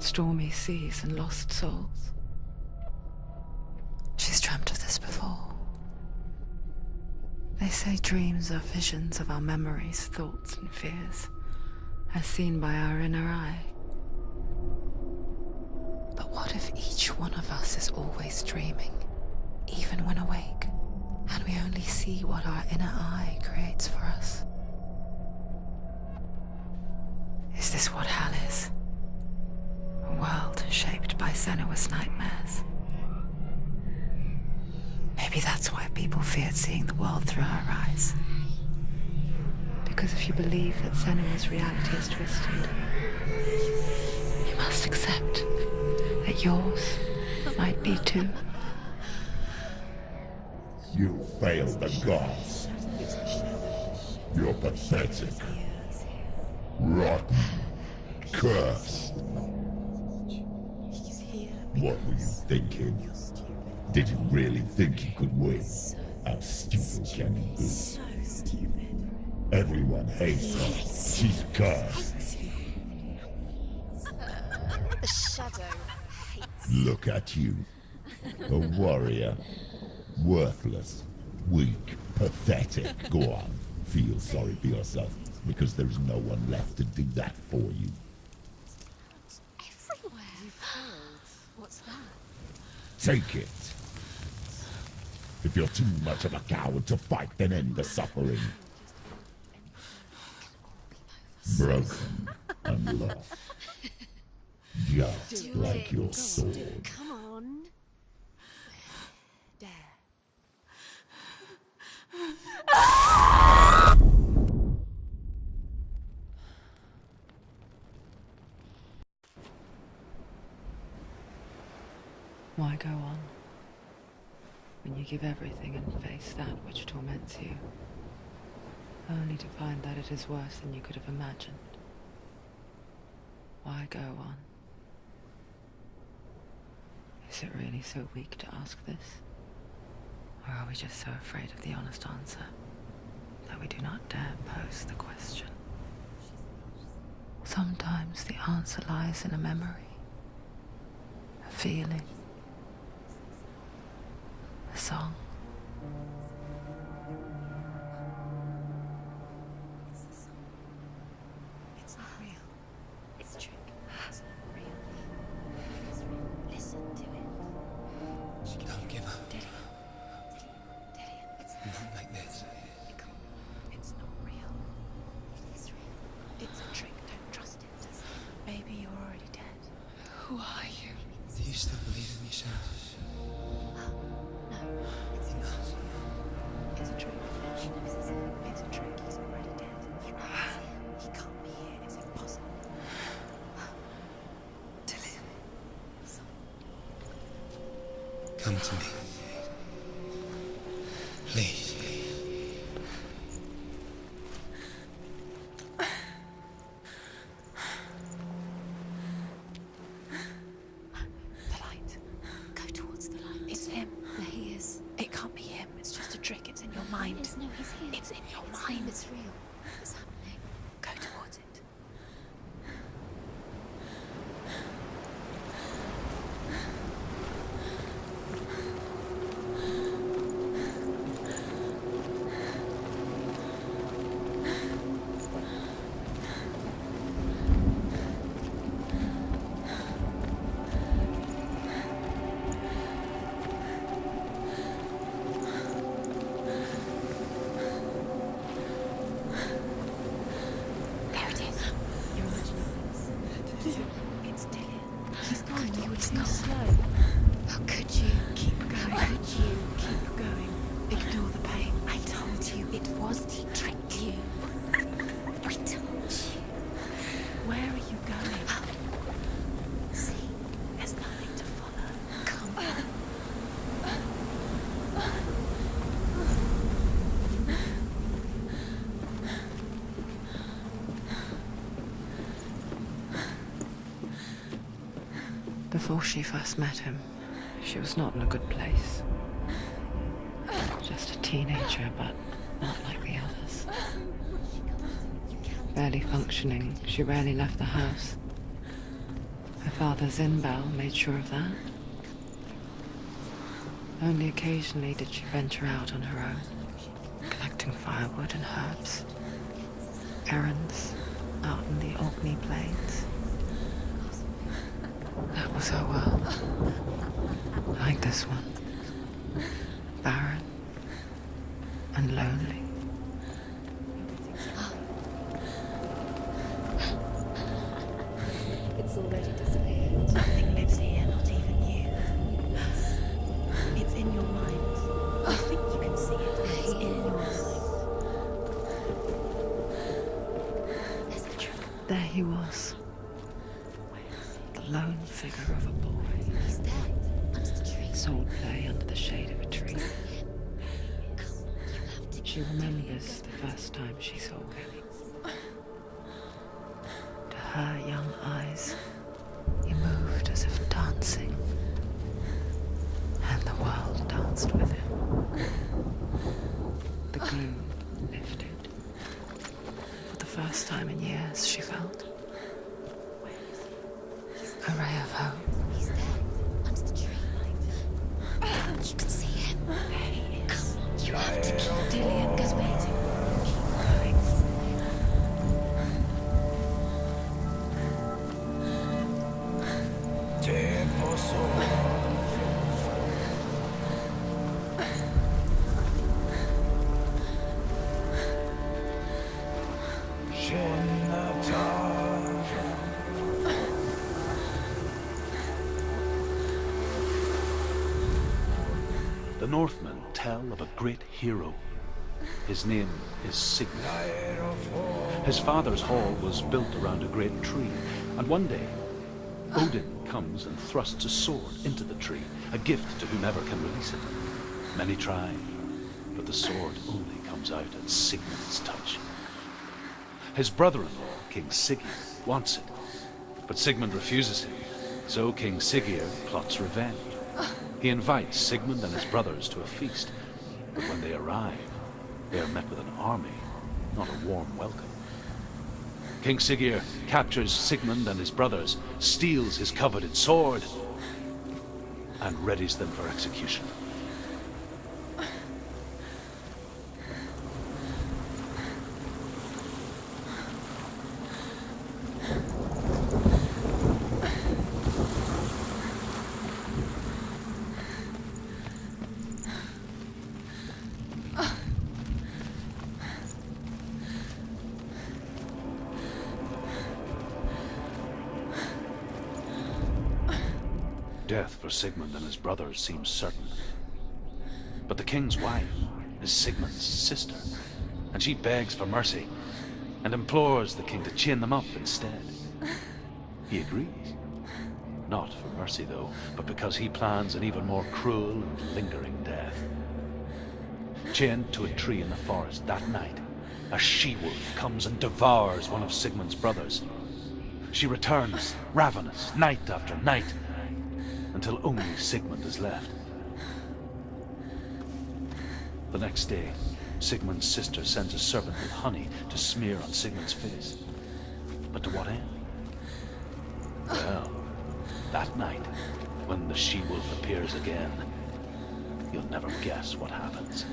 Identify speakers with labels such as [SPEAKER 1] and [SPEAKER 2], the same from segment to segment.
[SPEAKER 1] Stormy seas and lost souls. She's dreamt of this before. They say dreams are visions of our memories, thoughts and fears, as seen by our inner eye. But what if each one of us is always dreaming, even when awake, and we only see what our inner eye creates for us? Is this what hell is? A world shaped by Senua's nightmares. Maybe that's why people feared seeing the world through her eyes. Because if you believe that Senua's reality is twisted, you must accept that yours might be too.
[SPEAKER 2] You failed the gods. You're pathetic. Rotten. Cursed. What were you thinking? Did you really think you could win? How stupid can you be?
[SPEAKER 3] So stupid.
[SPEAKER 2] Everyone hates her. She's cursed.
[SPEAKER 3] The shadow hates.
[SPEAKER 2] Look at you. A warrior. Worthless. Weak. Pathetic. Go on. Feel sorry for yourself, because there is no one left to do that for you.
[SPEAKER 3] Everywhere. You failed. What's that?
[SPEAKER 2] Take it. If you're too much of a coward to fight, then end the suffering. Broken and lost. Just like your sword.
[SPEAKER 3] Come on. Dare.
[SPEAKER 1] Why go on when you give everything and face that which torments you, only to find that it is worse than you could have imagined? Why go on? Is it really so weak to ask this? Or are we just so afraid of the honest answer that we do not dare pose the question? Sometimes the answer lies in a memory, a feeling, a song.
[SPEAKER 3] It's the song. It's not real. It's a trick. It's not real. It is real. Listen to it.
[SPEAKER 4] Don't give up.
[SPEAKER 3] Dillian. It's
[SPEAKER 4] Not like this.
[SPEAKER 3] it can't be. It's not real. It is real. It's a trick. Don't trust it. Maybe you're already dead.
[SPEAKER 1] Who are you?
[SPEAKER 4] Do you still believe in me, Senua?
[SPEAKER 3] No, it's not. It's a trick. She knows it's him. It's a trick. He's already dead. He knows it's him. He can't be here. It's impossible.
[SPEAKER 1] Dillian.
[SPEAKER 4] Come to me. Please.
[SPEAKER 3] The light. Go towards the light. It's him. There he is. It can't be him. It's just a trick. It's in your mind. No, he's here. It's in your mind. It's real. It's happening. Go towards it. There it is. You're imagining this. It's Dillian. He's gone. You were too slow. How could you? Keep going. How could you? Keep going. Ignore the pain. I told you it was to trick you. I told you. Where are you going? See, there's nothing to follow. Come on.
[SPEAKER 1] Before she first met him, she was not in a good place. Just a teenager, but not like the others. Barely functioning, she rarely left the house. Her Father Zinbel made sure of that. Only occasionally did she venture out on her own, collecting firewood and herbs, errands out in the Orkney Plains. That was her world. Like this one. Barren and lonely.
[SPEAKER 3] It's already disappeared. Nothing lives here, not even you. It's in your mind. I think you can see it. It's in your mind. That's the truth.
[SPEAKER 1] There he was. The lone figure of a boy.
[SPEAKER 3] He's there, under the tree.
[SPEAKER 1] Swordplay under the shade of a tree.
[SPEAKER 3] You have to.
[SPEAKER 1] She remembers the first time she saw him. To her young eyes, he moved as if dancing, and the world danced with him. The gloom lifted. For the first time in years, she felt a ray of hope.
[SPEAKER 3] He's there, under the tree. You can see him. There he is. You have to keep Dillian goes waiting.
[SPEAKER 5] The Northmen tell of a great hero. His name is Sigmund. His father's hall was built around a great tree, and one day, Odin comes and thrusts a sword into the tree, a gift to whomever can release it. Many try, but the sword only comes out at Sigmund's touch. His brother-in-law, King Siggeir, wants it, but Sigmund refuses him, so King Siggeir plots revenge. He invites Sigmund and his brothers to a feast, but when they arrive, they are met with an army, not a warm welcome. King Siggeir captures Sigmund and his brothers, steals his coveted sword, and readies them for execution. Death for Sigmund and his brothers seems certain. But the king's wife is Sigmund's sister, and she begs for mercy and implores the king to chain them up instead. He agrees. Not for mercy, though, but because he plans an even more cruel and lingering death. Chained to a tree in the forest that night, a she-wolf comes and devours one of Sigmund's brothers. She returns, ravenous, night after night, until only Sigmund is left. The next day, Sigmund's sister sends a servant with honey to smear on Sigmund's face. But to what end? Well, that night, when the she-wolf appears again, you'll never guess what happens.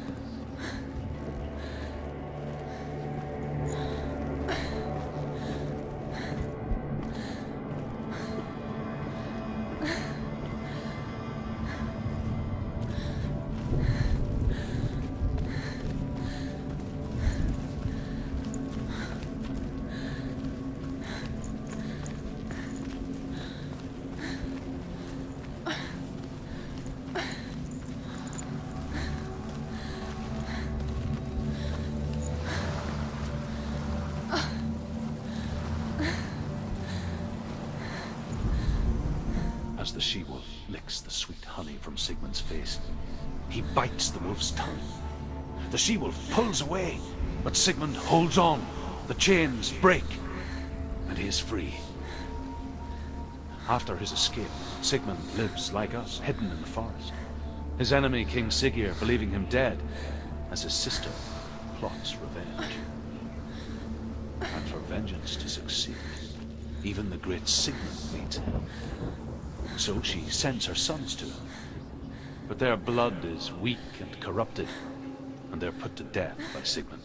[SPEAKER 5] As the she-wolf licks the sweet honey from Sigmund's face, he bites the wolf's tongue. The she-wolf pulls away, but Sigmund holds on. The chains break, and he is free. After his escape, Sigmund lives like us, hidden in the forest. His enemy, King Siggeir, believing him dead, as his sister plots revenge. And for vengeance to succeed, Even the great Sigmund bleeds hell. So she sends her sons to him. But their blood is weak and corrupted, and they're put to death by Sigmund.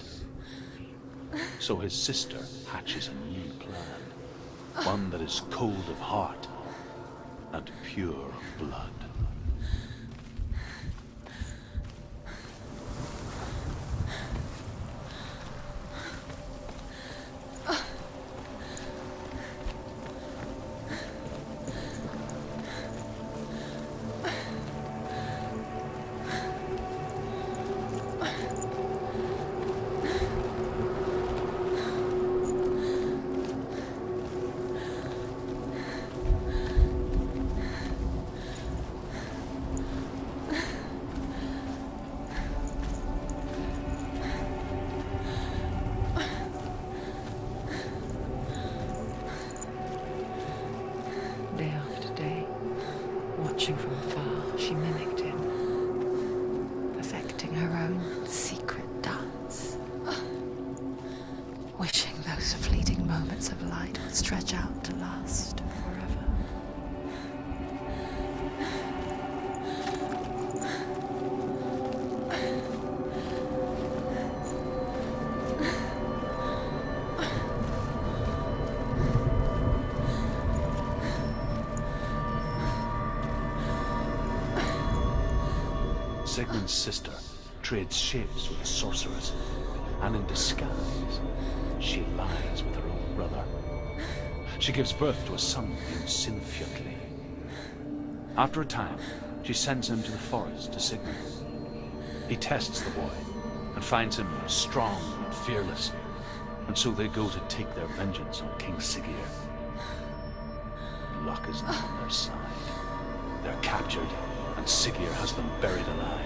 [SPEAKER 5] So his sister hatches a new plan, one that is cold of heart and pure of blood.
[SPEAKER 1] Day after day, watching from afar, she mimicked him, perfecting her own secret dance, wishing those fleeting moments of light would stretch out to last forever.
[SPEAKER 5] Sigmund's sister trades shapes with the sorceress, and in disguise, she lies with her own brother. She gives birth to a son named Sinfjotli. After a time, she sends him to the forest to Sigmund. He tests the boy and finds him strong and fearless, and so they go to take their vengeance on King Siggeir. Luck is not on their side. They're captured, and Siggeir has them buried alive.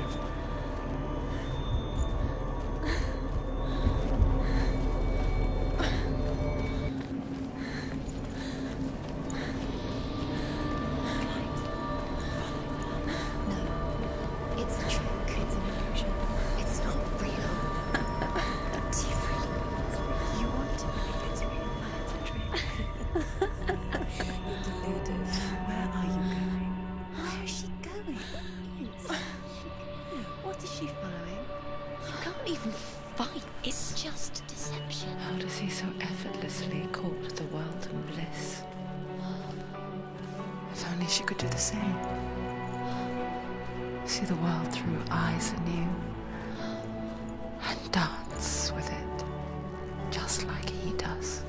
[SPEAKER 3] It's a trick. It's an illusion. It's not real. Do you really want it? You want to believe it's real, but it's a trick. You're deluded. Where are you going? Where is she going? What is she following? You can't even fight. It's just deception.
[SPEAKER 1] How does he so effortlessly court the world and bliss? If only she could do the same. See the world through eyes anew and dance with it, just like he does.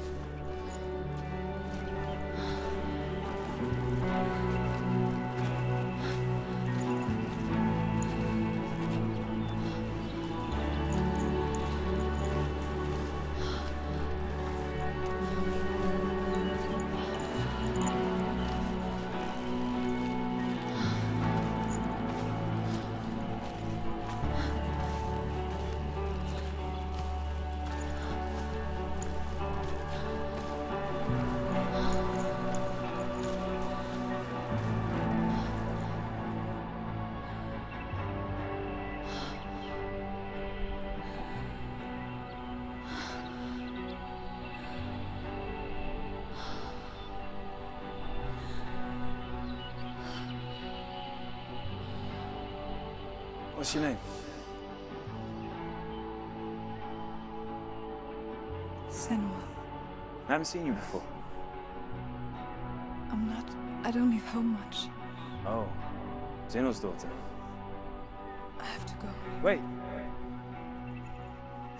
[SPEAKER 6] What's your name?
[SPEAKER 7] Senua.
[SPEAKER 6] I haven't seen you before.
[SPEAKER 7] I'm not. I don't leave home much.
[SPEAKER 6] Oh, Zeno's daughter.
[SPEAKER 7] I have to go.
[SPEAKER 6] Wait.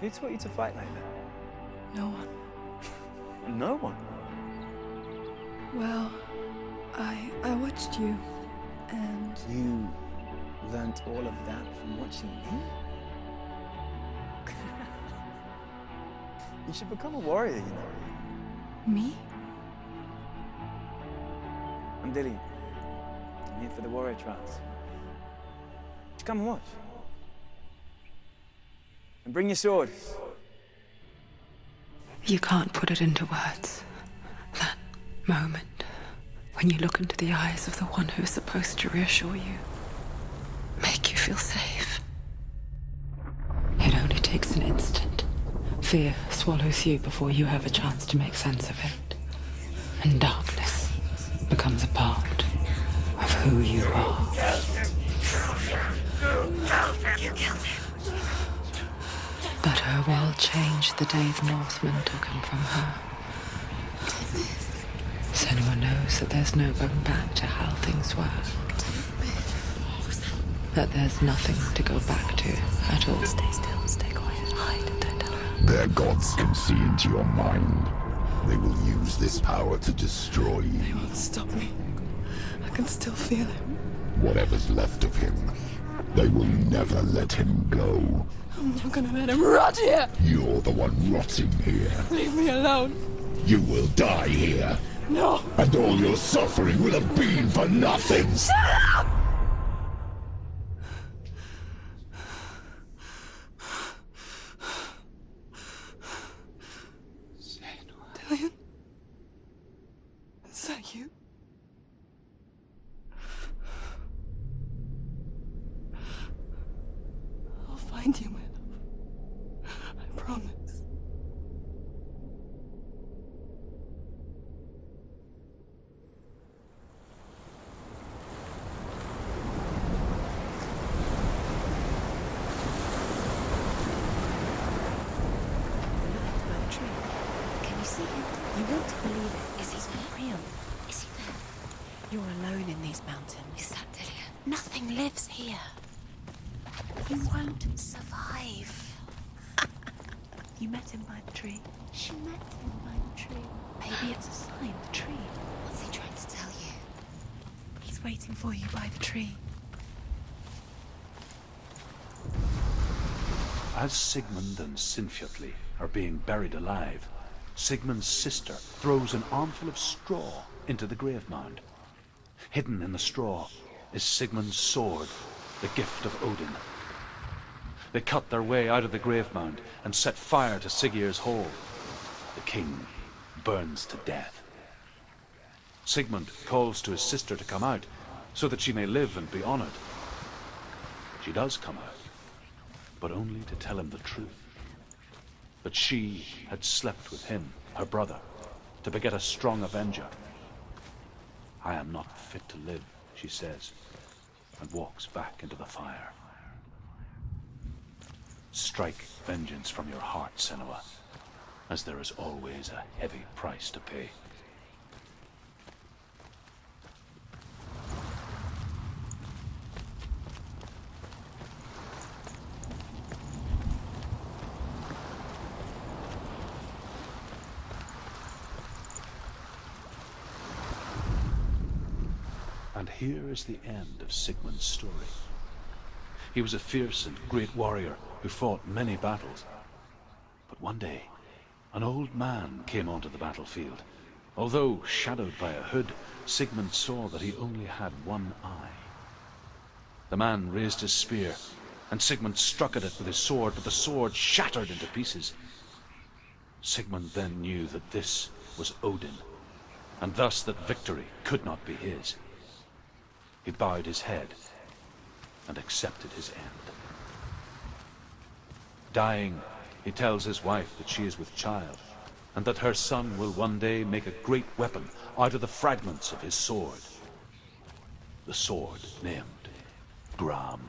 [SPEAKER 6] Who taught you to fight like that?
[SPEAKER 7] No one.
[SPEAKER 6] No one.
[SPEAKER 7] Well, I watched you, and
[SPEAKER 6] You learnt all of that from watching me? You should become a warrior, you know.
[SPEAKER 7] me?
[SPEAKER 6] I'm Dillian. I'm here for the warrior trials. Just come and watch. And bring your sword.
[SPEAKER 1] You can't put it into words. That moment when you look into the eyes of the one who is supposed to reassure you, make you feel safe. It only takes an instant. Fear swallows you before you have a chance to make sense of it. And darkness becomes a part of who you are.
[SPEAKER 3] You killed him.
[SPEAKER 1] But her world changed the day the Northmen took him from her. Senua knows that there's no going back to how things were. That there's nothing to go back to at all.
[SPEAKER 3] Stay still, stay quiet, hide, don't tell her.
[SPEAKER 2] Their gods can see into your mind. They will use this power to destroy you.
[SPEAKER 7] They won't stop me. I can still feel him.
[SPEAKER 2] Whatever's left of him, they will never let him go.
[SPEAKER 7] I'm not gonna let him rot here.
[SPEAKER 2] You're the one rotting here.
[SPEAKER 7] Leave me alone.
[SPEAKER 2] You will die here.
[SPEAKER 7] No.
[SPEAKER 2] And all your suffering will have been for nothing.
[SPEAKER 7] Shut up! Dillian? Is that you? I'll find you, my love. I promise.
[SPEAKER 3] Can you see him? You want to believe it. Is he real? Is he there? You're alone in these mountains. Is that Dillian? Nothing lives here. You won't survive. You met him by the tree. She met him by the tree. Maybe it's a sign, the tree. What's he trying to tell you? He's waiting for you by the tree.
[SPEAKER 5] As Sigmund and Sinfjotli are being buried alive, Sigmund's sister throws an armful of straw into the grave mound. Hidden in the straw is Sigmund's sword, the gift of Odin. They cut their way out of the grave mound and set fire to Siggeir's hall. The king burns to death. Sigmund calls to his sister to come out so that she may live and be honored. She does come out, but only to tell him the truth. That she had slept with him, her brother, to beget a strong avenger. I am not fit to live, she says, and walks back into the fire. Strike vengeance from your heart, Senua, as there is always a heavy price to pay. And here is the end of Sigmund's story. He was a fierce and great warrior who fought many battles. But one day, an old man came onto the battlefield. Although shadowed by a hood, Sigmund saw that he only had one eye. The man raised his spear, and Sigmund struck at it with his sword, but the sword shattered into pieces. Sigmund then knew that this was Odin, and thus that victory could not be his. He bowed his head and accepted his end. Dying, he tells his wife that she is with child, and that her son will one day make a great weapon out of the fragments of his sword. The sword named Gram.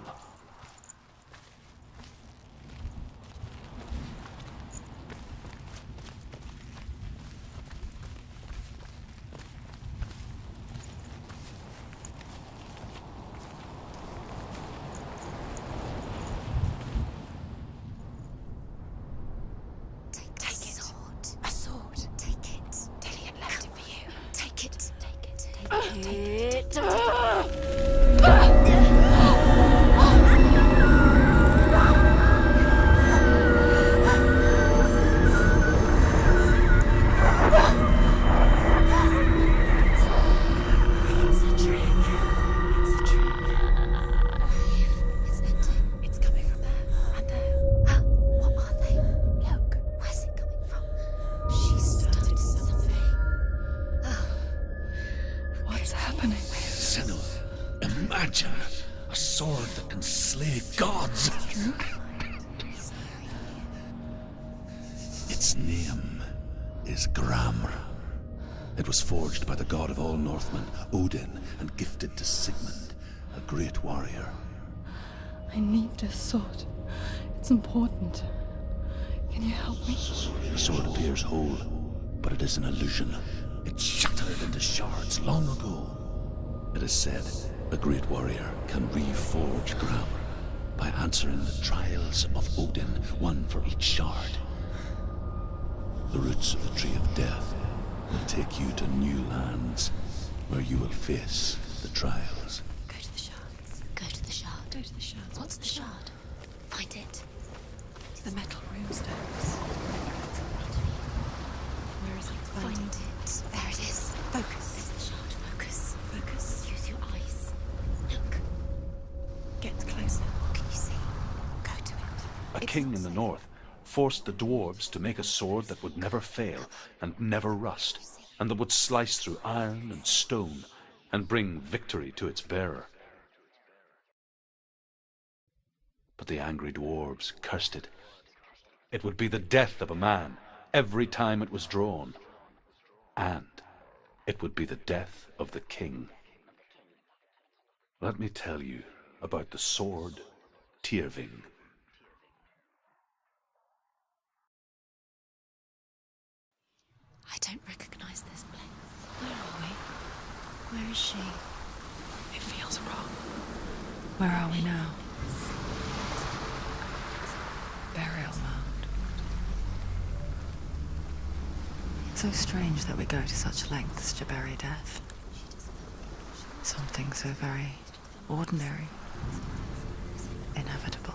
[SPEAKER 2] Imagine a sword that can slay gods. Its name is Gram.
[SPEAKER 8] It was forged by the god of all Northmen, Odin, and gifted to Sigmund, a great warrior.
[SPEAKER 7] I need this sword. It's important. Can you help me?
[SPEAKER 8] The sword appears whole, but it is an illusion. It shattered into shards long ago. It is said a great warrior can reforge Grammar by answering the trials of Odin, one for each shard. The roots of the Tree of Death will take you to new lands where you will face the trials.
[SPEAKER 3] Go to the shards. Go to the shard.
[SPEAKER 7] Go to the shards.
[SPEAKER 3] What's the shard? Find it.
[SPEAKER 7] It's the metal runestones. Where is it?
[SPEAKER 3] Find it. There it is.
[SPEAKER 7] Focus.
[SPEAKER 3] It's the shard. Focus.
[SPEAKER 7] Focus.
[SPEAKER 3] Use your eyes. Look.
[SPEAKER 7] Get closer.
[SPEAKER 3] What can you see? Go to it.
[SPEAKER 5] A king in the north forced the dwarves to make a sword that would never fail and never rust, and that would slice through iron and stone and bring victory to its bearer. But the angry dwarves cursed it. It would be the death of a man every time it was drawn, and it would be the death of the king. Let me tell you about the sword Tyrving.
[SPEAKER 3] I don't recognize this place. Where are we? Where is she?
[SPEAKER 7] It feels wrong. Where are we now? Burial mound. It's so strange that we go to such lengths to bury death. Something so very ordinary, inevitable.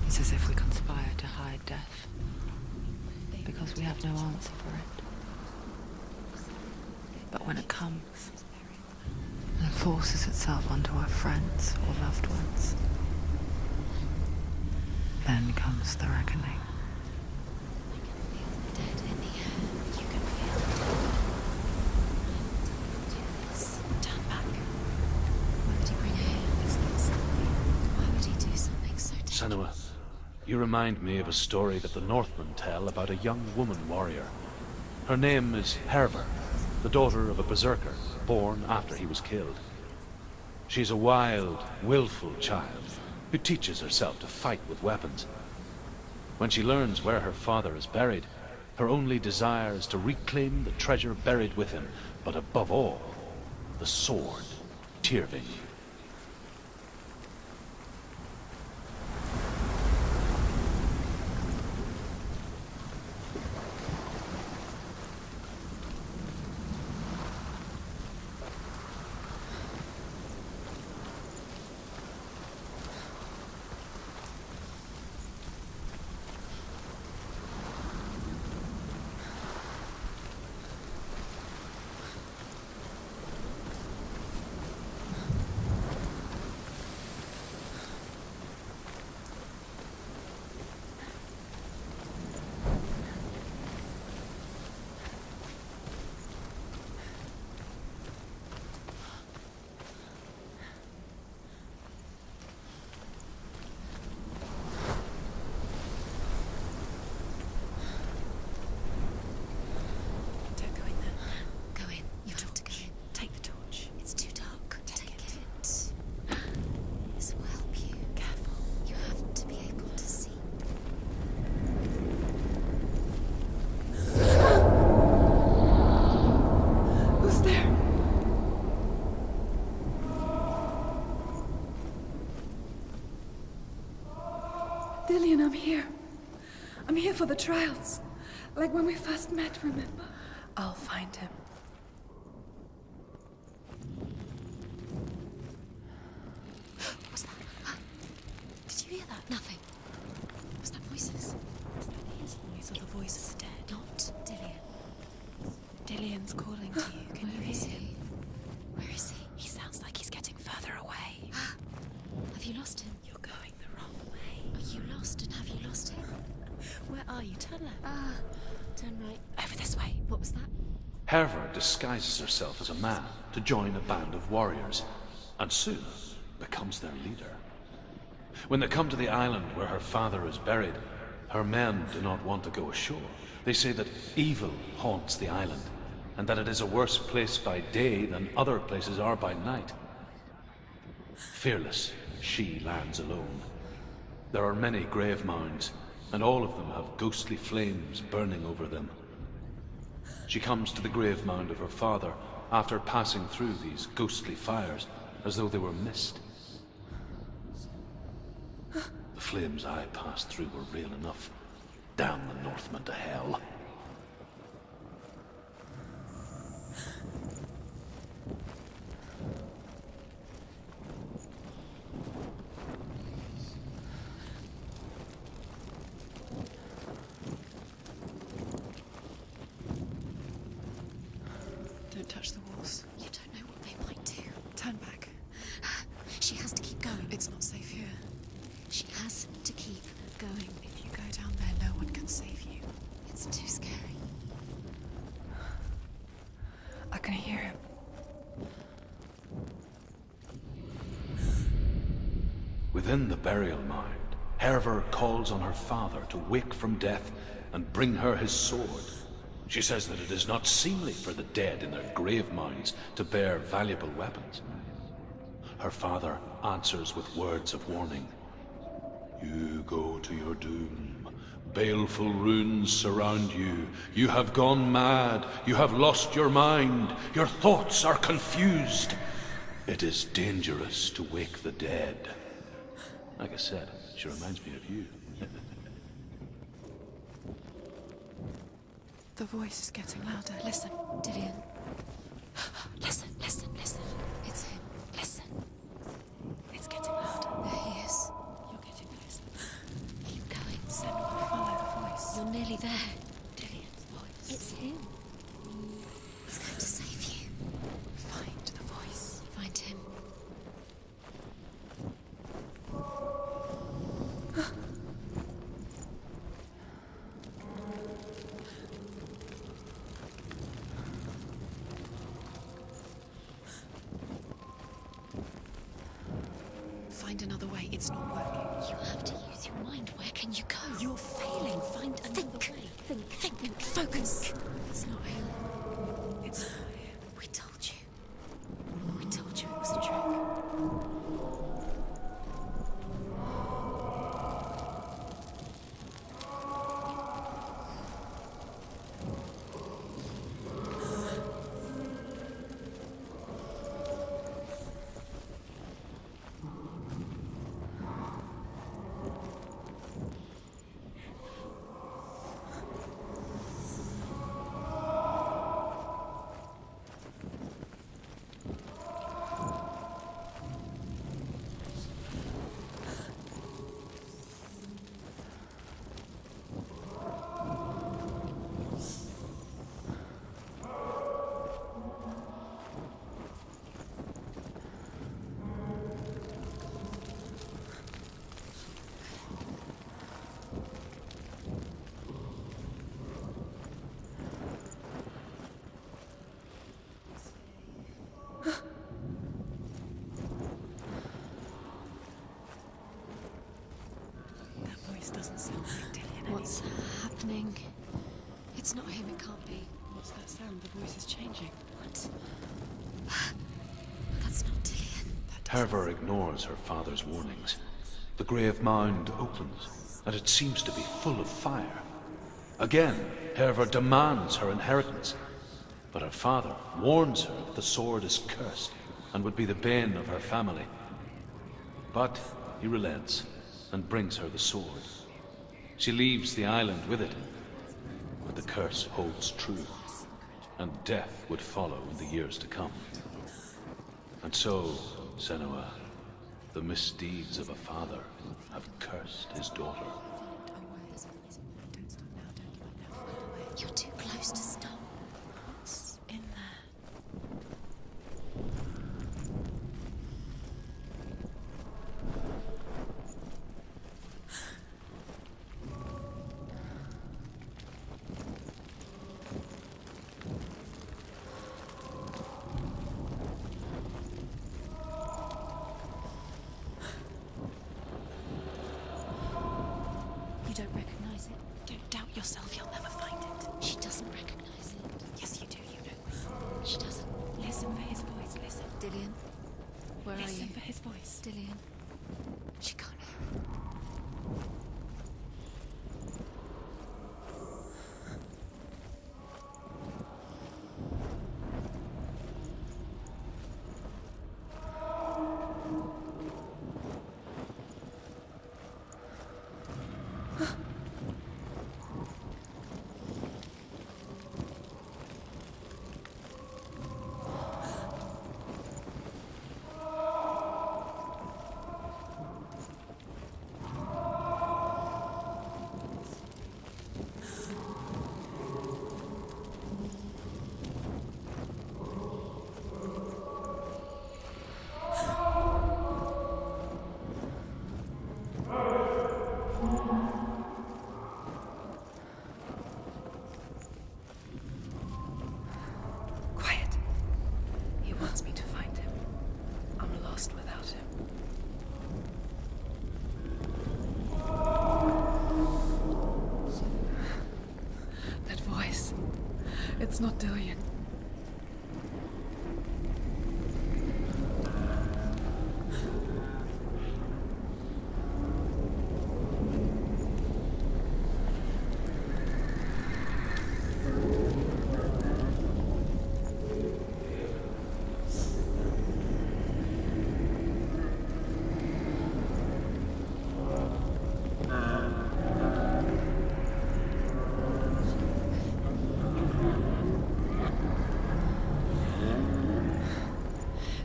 [SPEAKER 7] It's as if we conspire to hide death, because we have no answer for it. But when it comes and forces itself onto our friends or loved ones, then comes the reckoning.
[SPEAKER 3] The dead in the air. You can feel it. Do this. Turn back. Why would he bring her here? It's not something. Why would he do something so terrible?
[SPEAKER 5] Senua, you remind me of a story that the Northmen tell about a young woman warrior. Her name is Herver, the daughter of a berserker, born after he was killed. She's a wild, willful child who teaches herself to fight with weapons. When she learns where her father is buried, her only desire is to reclaim the treasure buried with him, but above all, the sword, Tyrving.
[SPEAKER 7] Don't go in there.
[SPEAKER 3] Go in. You have to go in.
[SPEAKER 7] Take the torch.
[SPEAKER 3] It's too dark. Take it. This will help you.
[SPEAKER 7] Careful.
[SPEAKER 3] You have to be able to see.
[SPEAKER 7] Who's there? Dillian, I'm here. I'm here for the trials. Like when we first met, remember? I'll find him.
[SPEAKER 3] What's that? Did you hear that? Nothing. Was that voices?
[SPEAKER 7] Is that his voice or the voice is dead?
[SPEAKER 3] Not Dillian.
[SPEAKER 7] Dillian's calling to you. Can you
[SPEAKER 3] Where is
[SPEAKER 7] hear him?
[SPEAKER 3] he? Where is he?
[SPEAKER 7] He sounds like he's getting further away.
[SPEAKER 3] Have you lost him?
[SPEAKER 7] You're going the wrong way.
[SPEAKER 3] Are you lost and have you lost him?
[SPEAKER 7] Where are you? Turn left.
[SPEAKER 3] Turn right.
[SPEAKER 7] Over this way.
[SPEAKER 3] What was that?
[SPEAKER 5] Herver disguises herself as a man to join a band of warriors, and soon becomes their leader. When they come to the island where her father is buried, Her men do not want to go ashore. They say that evil haunts the island, and that it is a worse place by day than other places are by night. Fearless, she lands alone. There are many grave mounds, and all of them have ghostly flames burning over them. She comes to the grave mound of her father after passing through these ghostly fires, as though they were mist. The flames I passed through were real enough. Damn the Northmen to hell.
[SPEAKER 7] Don't touch the walls.
[SPEAKER 3] You don't know what they might do.
[SPEAKER 7] Turn back.
[SPEAKER 3] She has to keep going.
[SPEAKER 7] It's not safe here.
[SPEAKER 3] She has to keep going.
[SPEAKER 7] If you go down there, no one can save you.
[SPEAKER 3] It's too scary.
[SPEAKER 7] I can hear him.
[SPEAKER 5] Within the burial mound, Hervor calls on her father to wake from death and bring her his sword. She says that it is not seemly for the dead in their grave mounds to bear valuable weapons. Her father answers with words of warning. You go to your doom. Baleful runes surround you. You have gone mad. You have lost your mind. Your thoughts are confused. It is dangerous to wake the dead. Like I said, she reminds me of you.
[SPEAKER 7] The voice is getting louder. Listen.
[SPEAKER 3] Dillian. Listen, listen, listen. It's him. Listen.
[SPEAKER 7] It's getting louder.
[SPEAKER 3] There he is.
[SPEAKER 7] You're getting closer.
[SPEAKER 3] Keep going.
[SPEAKER 7] Senua, follow the voice.
[SPEAKER 3] You're nearly there.
[SPEAKER 7] Dillian's voice.
[SPEAKER 3] It's him. He's going to save you.
[SPEAKER 7] Find the voice.
[SPEAKER 3] Find him.
[SPEAKER 7] Find another way. It's not working.
[SPEAKER 3] You have to use your mind. Where can you go?
[SPEAKER 7] You're failing. Find another way.
[SPEAKER 3] Think. Focus.
[SPEAKER 7] It's not him. It's not him.
[SPEAKER 3] We told you. We told you it was a trick.
[SPEAKER 7] That voice doesn't sound like Dillian.
[SPEAKER 3] What's happening? It's not him. It can't be.
[SPEAKER 7] What's that sound? The voice is changing.
[SPEAKER 3] What? That's not Dillian.
[SPEAKER 5] Hervor ignores her father's warnings. The grave mound opens, and it seems to be full of fire. Again, Hervor demands her inheritance, but her father warns her that the sword is cursed and would be the bane of her family. But he relents and brings her the sword. She leaves the island with it, but the curse holds true, and death would follow in the years to come. And so, Senua, the misdeeds of a father have cursed his daughter.
[SPEAKER 7] Don't stop now. Don't give up now. Find a way.
[SPEAKER 3] You're too close to stop.
[SPEAKER 7] What's in there?
[SPEAKER 3] You don't recognize recognize it. Don't doubt yourself, you'll never find it. She doesn't recognize it. Yes, you do, you know. She doesn't. Listen for his voice, listen.
[SPEAKER 1] Dillian, where are you?
[SPEAKER 3] Listen for his voice.
[SPEAKER 1] Dillian, she can't hear.
[SPEAKER 7] Quiet. He wants me to find him. I'm lost without him. That voice. It's not Dillian.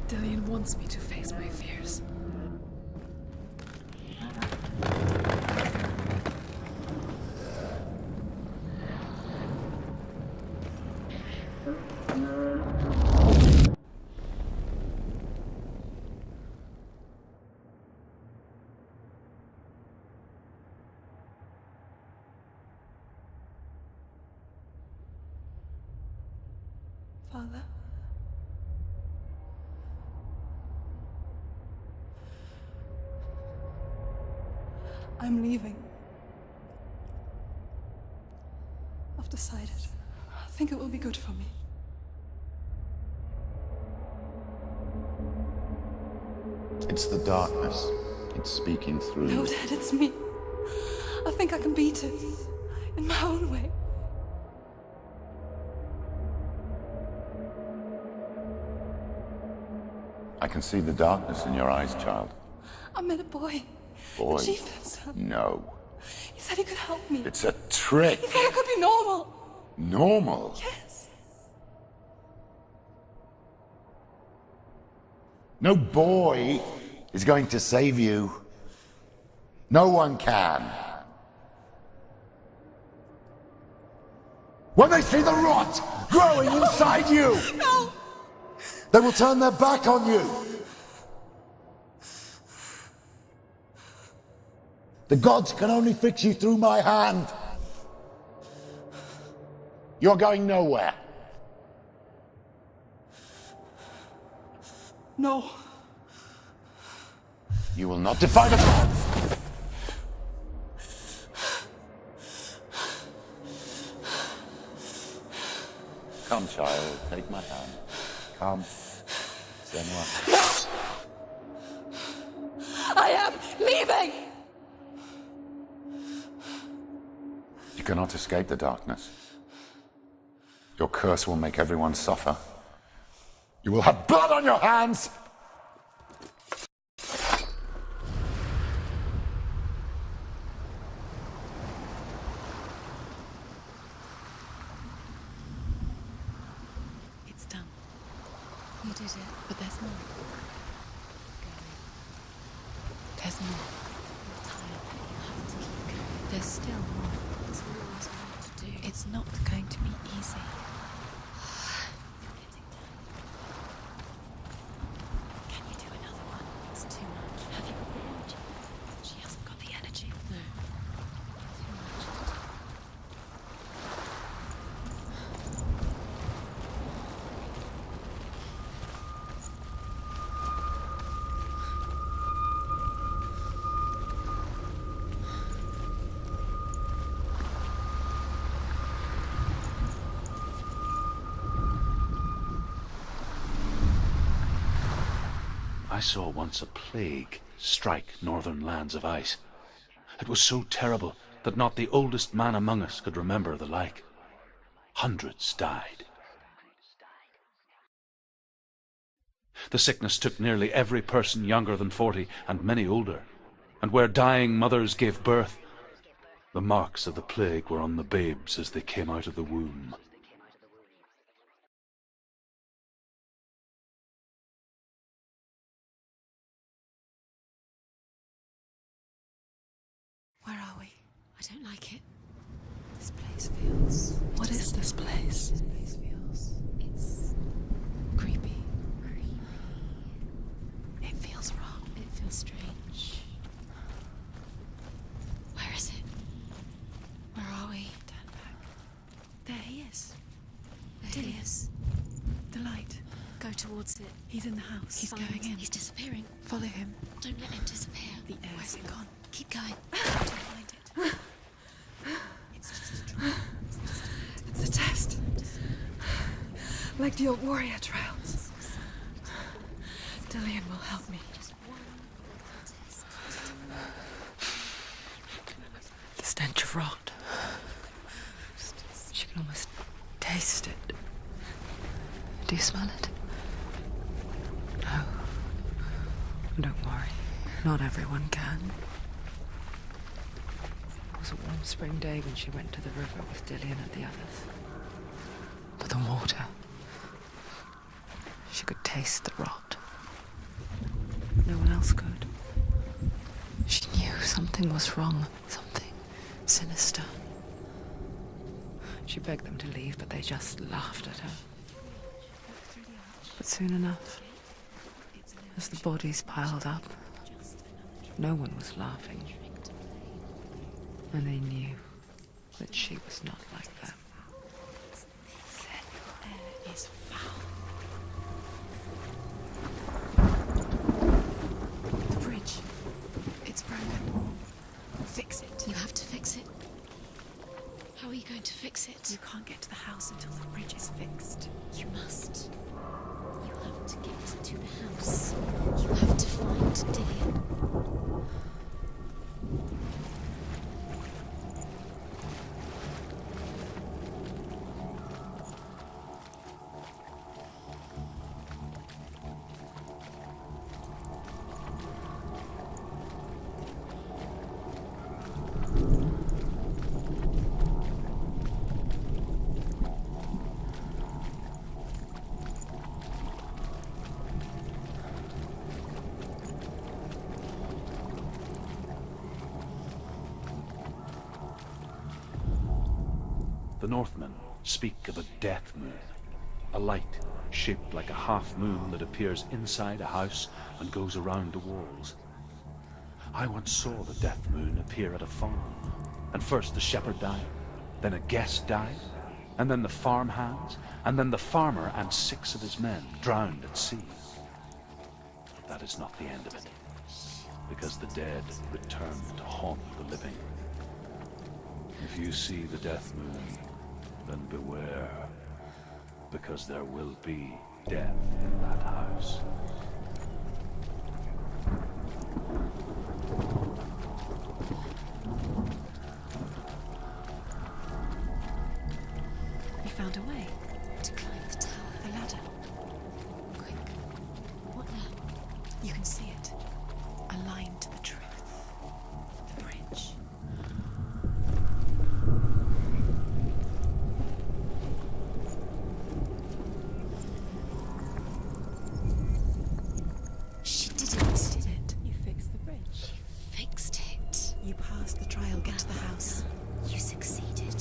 [SPEAKER 7] Dillian wants me to face my fears. Father? I'm leaving. I've decided. I think it will be good for me.
[SPEAKER 9] It's the darkness. It's speaking through
[SPEAKER 7] No,
[SPEAKER 9] you.
[SPEAKER 7] Dad, it's me. I think I can beat it. In my own way.
[SPEAKER 9] I can see the darkness in your eyes, child.
[SPEAKER 7] I met a boy.
[SPEAKER 9] Boy.
[SPEAKER 7] The chieftain's son.
[SPEAKER 9] No.
[SPEAKER 7] He said he could help me.
[SPEAKER 9] It's a trick.
[SPEAKER 7] He said I could be normal.
[SPEAKER 9] Normal.
[SPEAKER 7] Yes.
[SPEAKER 9] No boy is going to save you. No one can. When they see the rot growing inside you,
[SPEAKER 7] No!
[SPEAKER 9] they will turn their back on you. The gods can only fix you through my hand. You're going nowhere.
[SPEAKER 7] No.
[SPEAKER 9] You will not defy the gods. Come, child, take my hand. Come, Senua.
[SPEAKER 7] I am leaving!
[SPEAKER 9] You cannot escape the darkness. Your curse will make everyone suffer. You will have blood on your hands!
[SPEAKER 3] It's done. You did it, but there's more. There's more. You're tired, but you have to keep going. There's still more. There's always more to do. It's not going to be easy. You're getting tired. Can you do another one? It's too much. Have you got the energy? She hasn't got the energy. No. Too much to do.
[SPEAKER 5] I saw once a plague strike northern lands of ice. It was so terrible that not the oldest man among us could remember the like. Hundreds died. The sickness took nearly every person younger than 40 and many older, and where dying mothers gave birth, the marks of the plague were on the babes as they came out of the womb.
[SPEAKER 3] Where are we? I don't like it. This place feels...
[SPEAKER 7] What is this place?
[SPEAKER 3] This place feels... It's... creepy. It feels wrong. It feels strange. Where is it? Where are we? Turn back. There he is. There he is.
[SPEAKER 7] The light.
[SPEAKER 3] Go towards it.
[SPEAKER 7] He's in the house. He's
[SPEAKER 3] Find-
[SPEAKER 7] going in.
[SPEAKER 3] He's disappearing.
[SPEAKER 7] Follow him.
[SPEAKER 3] Don't let him disappear.
[SPEAKER 7] The air's
[SPEAKER 3] Where's it
[SPEAKER 7] gone.
[SPEAKER 3] Keep going. Don't find it. It's just a trial.
[SPEAKER 7] It's a test. Like the old warrior trials. Dillian will help me. The stench of rot. She can almost taste it. Do you smell it? No. Don't worry. Not everyone can. It was a warm spring day when she went to the river with Dillian and the others. But the water... She could taste the rot. No one else could. She knew something was wrong. Something sinister. She begged them to leave, but they just laughed at her. But soon enough, as the bodies piled up, no one was laughing. And they knew that she was not like them. The air is foul. The bridge. It's broken. Fix it.
[SPEAKER 3] You have to fix it. How are you going to fix it?
[SPEAKER 7] You can't get to the house until the bridge is fixed.
[SPEAKER 3] You must. You have to get to the house. You have to find Dillian.
[SPEAKER 5] The Northmen speak of a death moon, a light shaped like a half moon that appears inside a house and goes around the walls. I once saw the death moon appear at a farm, and first the shepherd died, then a guest died, and then the farm hands, and then the farmer and 6 of his men drowned at sea. But that is not the end of it, because the dead return to haunt the living. If you see the death moon, then beware, because there will be death in that house.
[SPEAKER 7] We found a way.
[SPEAKER 3] To climb the tower.
[SPEAKER 7] The ladder.
[SPEAKER 3] Quick. What now?
[SPEAKER 7] You can see it. A line to the truth. The bridge.
[SPEAKER 3] She did
[SPEAKER 7] Did
[SPEAKER 3] it.
[SPEAKER 7] it. You fixed the bridge.
[SPEAKER 3] Fixed it.
[SPEAKER 7] You passed the trial. Get to the
[SPEAKER 3] Well
[SPEAKER 7] house.
[SPEAKER 3] done. You succeeded.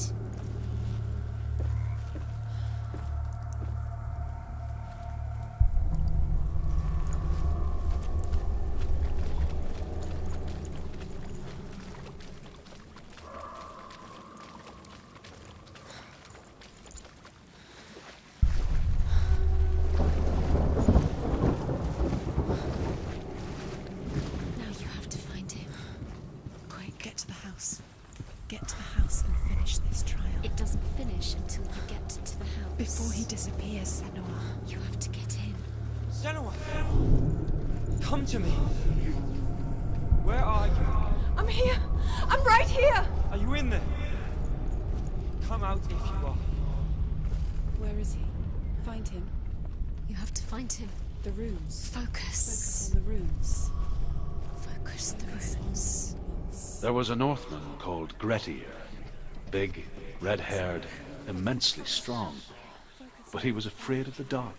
[SPEAKER 3] Now you have to find him.
[SPEAKER 7] Quick, get to the house. Get to the house and finish this trial.
[SPEAKER 3] It doesn't finish until you get to the house.
[SPEAKER 7] Before he disappears, Senua.
[SPEAKER 3] You have to get in.
[SPEAKER 6] Senua!
[SPEAKER 10] Come to me. Where are you?
[SPEAKER 3] I'm here. I'm right here.
[SPEAKER 10] Are you in there? Come out if you are.
[SPEAKER 3] Where is he? Find him.
[SPEAKER 11] You have to find him.
[SPEAKER 3] The runes.
[SPEAKER 11] Focus.
[SPEAKER 3] Focus on the runes.
[SPEAKER 11] Focus the runes.
[SPEAKER 5] There was a Northman called Grettir. Big, red-haired, immensely strong. But he was afraid of the dark.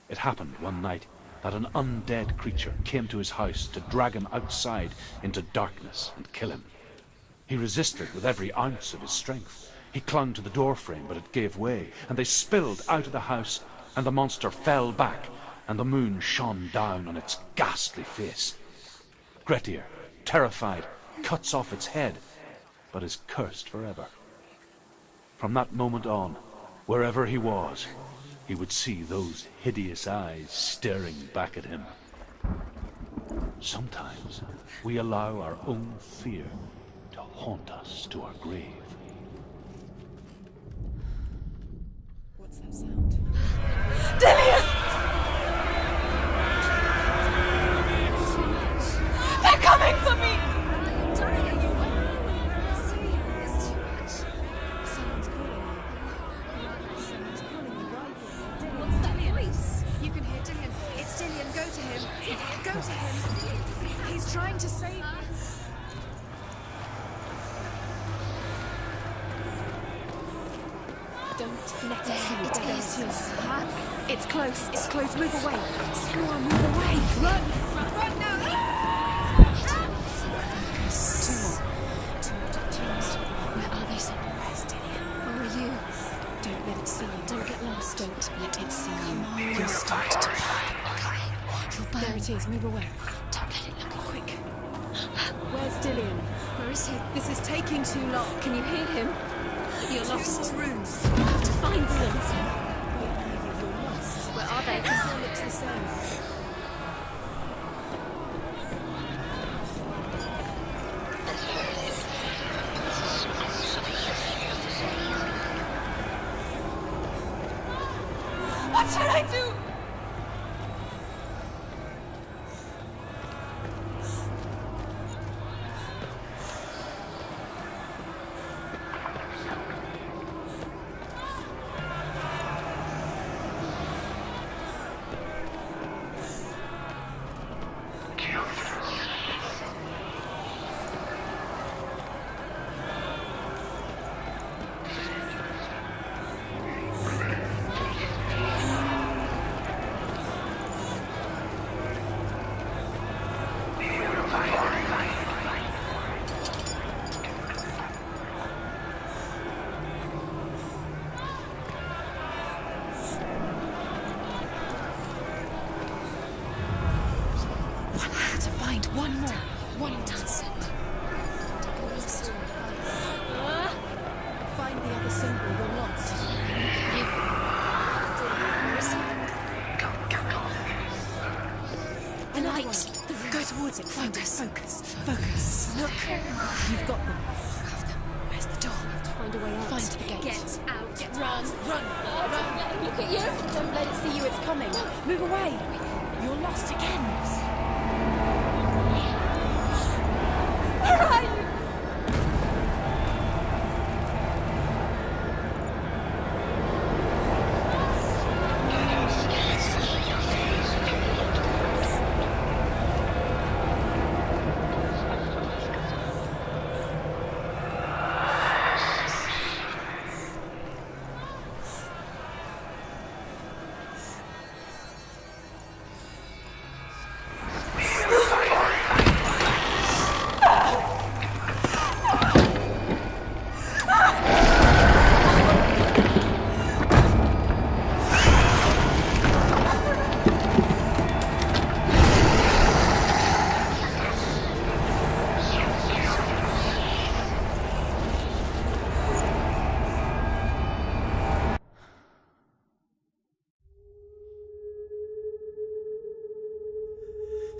[SPEAKER 5] It happened one night that an undead creature came to his house to drag him outside into darkness and kill him. He resisted with every ounce of his strength. He clung to the doorframe, but it gave way, and they spilled out of the house, and the monster fell back, and the moon shone down on its ghastly face. Grettir, terrified, cuts off its head, but is cursed forever. From that moment on, wherever he was, he would see those hideous eyes staring back at him. Sometimes we allow our own fear to haunt us to our grave.
[SPEAKER 3] What's that sound?
[SPEAKER 11] Dillian! They're coming for me!
[SPEAKER 3] Someone's calling you. Someone's calling you right here.
[SPEAKER 11] What's that voice?
[SPEAKER 3] You can hear Dillian. It's Dillian. Go to him. Go to him. He's trying to save you. Don't let it see you. There it is. Huh? It's close. It's close. Move away. Senua, move away. Run. Run now. Two more.
[SPEAKER 11] Where are they, Senua?
[SPEAKER 3] Where's Dillian?
[SPEAKER 11] Where are you?
[SPEAKER 3] Don't let it see you.
[SPEAKER 11] Don't get lost.
[SPEAKER 3] Don't let it see
[SPEAKER 11] Come on.
[SPEAKER 3] you. You'll start to burn.
[SPEAKER 11] Okay. You'll burn.
[SPEAKER 3] There it is. Move away.
[SPEAKER 11] Don't let it look
[SPEAKER 3] Quick. Where's Dillian?
[SPEAKER 11] Where is he?
[SPEAKER 3] This is taking too long.
[SPEAKER 11] Can you hear him? You're lost.
[SPEAKER 3] Two more runes.
[SPEAKER 11] You have to find them.
[SPEAKER 3] Where are you? You're lost.
[SPEAKER 11] Where are they?
[SPEAKER 3] This all looks the same.
[SPEAKER 11] What should I do?
[SPEAKER 3] One more. One
[SPEAKER 11] Does it?
[SPEAKER 3] Find the other symbol. You're lost.
[SPEAKER 11] Where is he?
[SPEAKER 3] The
[SPEAKER 11] light.
[SPEAKER 3] One. Go towards it. Focus. Focus. Look. You've got them. Where's the door?
[SPEAKER 11] I have to find a way out.
[SPEAKER 3] Find the gate.
[SPEAKER 11] Get out.
[SPEAKER 3] Run.
[SPEAKER 11] Don't let him look at you.
[SPEAKER 3] Don't let it see you. It's coming. Move away. You're lost again.
[SPEAKER 11] Where are you?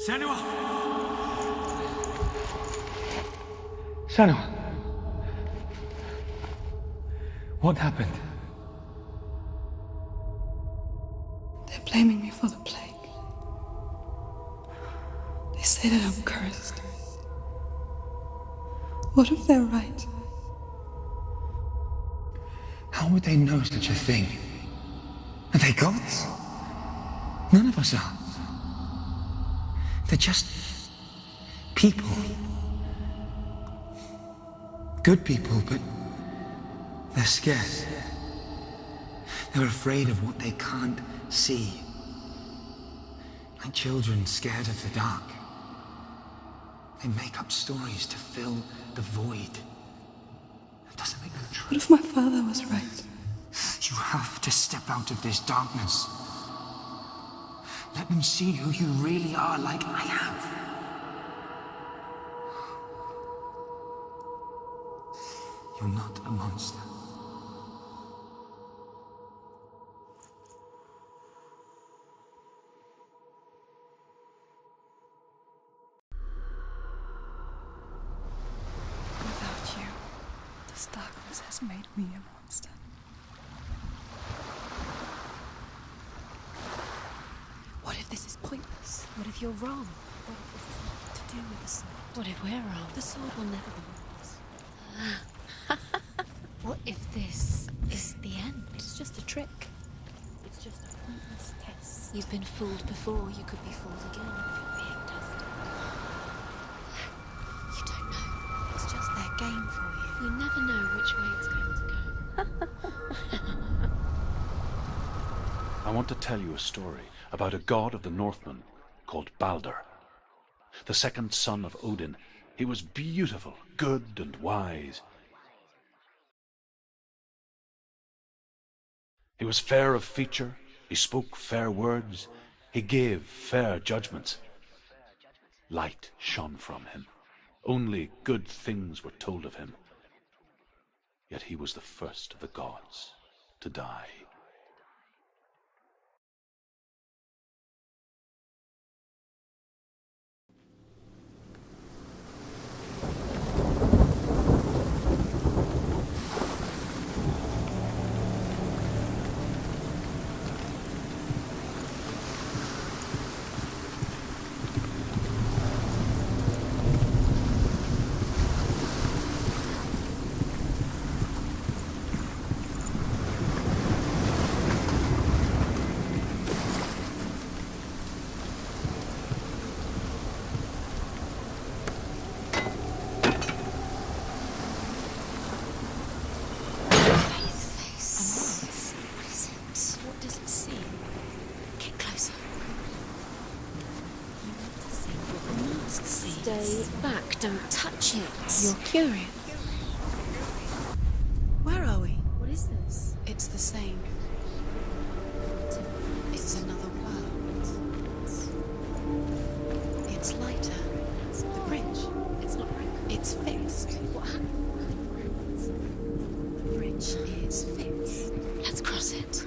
[SPEAKER 10] Senua! Senua! What happened?
[SPEAKER 1] They're blaming me for the plague. say that I'm cursed. What if they're right?
[SPEAKER 4] How would they know such a thing? Are they gods? None of us are. They're just people. Good people, but they're scared. They're afraid of what they can't see. Like children scared of the dark. They make up stories to fill the void. That doesn't make them true.
[SPEAKER 1] What if my father was right?
[SPEAKER 4] You have to step out of this darkness. Let them see who you really are, like I have. You're not a monster.
[SPEAKER 1] Without you, this darkness has made me a monster.
[SPEAKER 3] What if this is pointless? What if you're wrong? What if this is nothing to do with the sword? What if we're wrong? The sword will never be yours. What if this is the end? It's just a trick. It's just a pointless test. You've been fooled before, you could be fooled again. You're being tested. You don't know. It's just their game for you. You never know which way it's going to go.
[SPEAKER 5] I want to tell you a story about a god of the Northmen called Balder. The second son of Odin. He was beautiful, good and wise. He was fair of feature, he spoke fair words, he gave fair judgments. Light shone from him. Only good things were told of him. Yet he was the first of the gods to die.
[SPEAKER 3] Stay back, don't touch it.
[SPEAKER 11] You're curious.
[SPEAKER 3] Where are we? What is this? It's the same. It's another world. It's lighter. The bridge. It's not broken. It's fixed. What happened? The bridge is fixed. Let's cross it.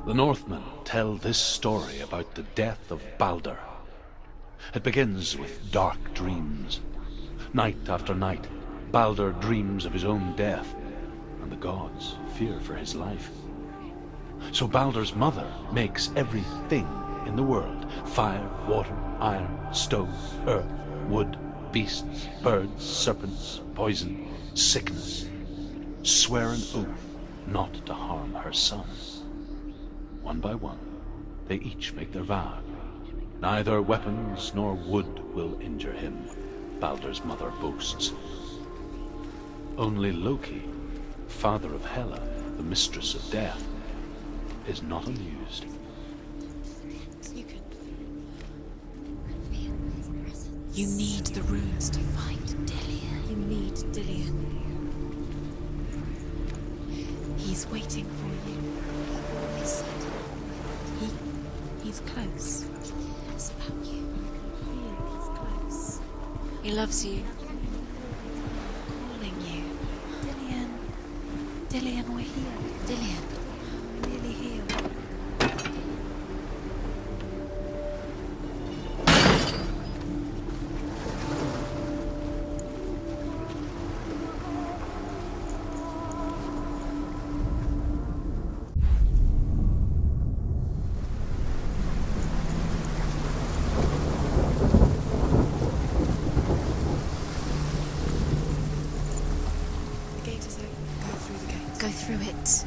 [SPEAKER 5] The Northmen tell this story about the death of Balder. It begins with dark dreams. Night after night, Balder dreams of his own death, and the gods fear for his life. So Balder's mother makes everything in the world: fire, water, iron, stone, earth, wood, beasts, birds, serpents, poison, sickness. Swear an oath not to harm her son. One by one, they each make their vow. Neither weapons nor wood will injure him, Balder's mother boasts. Only Loki, father of Hela, the mistress of death, is not amused.
[SPEAKER 3] You need the runes to find Dillion. You need Dillion. He's waiting for you. He said he's close. He cares about you. He's close. He loves you. Calling you. Dillion. Dillion, we're here. Dillion. We're nearly here.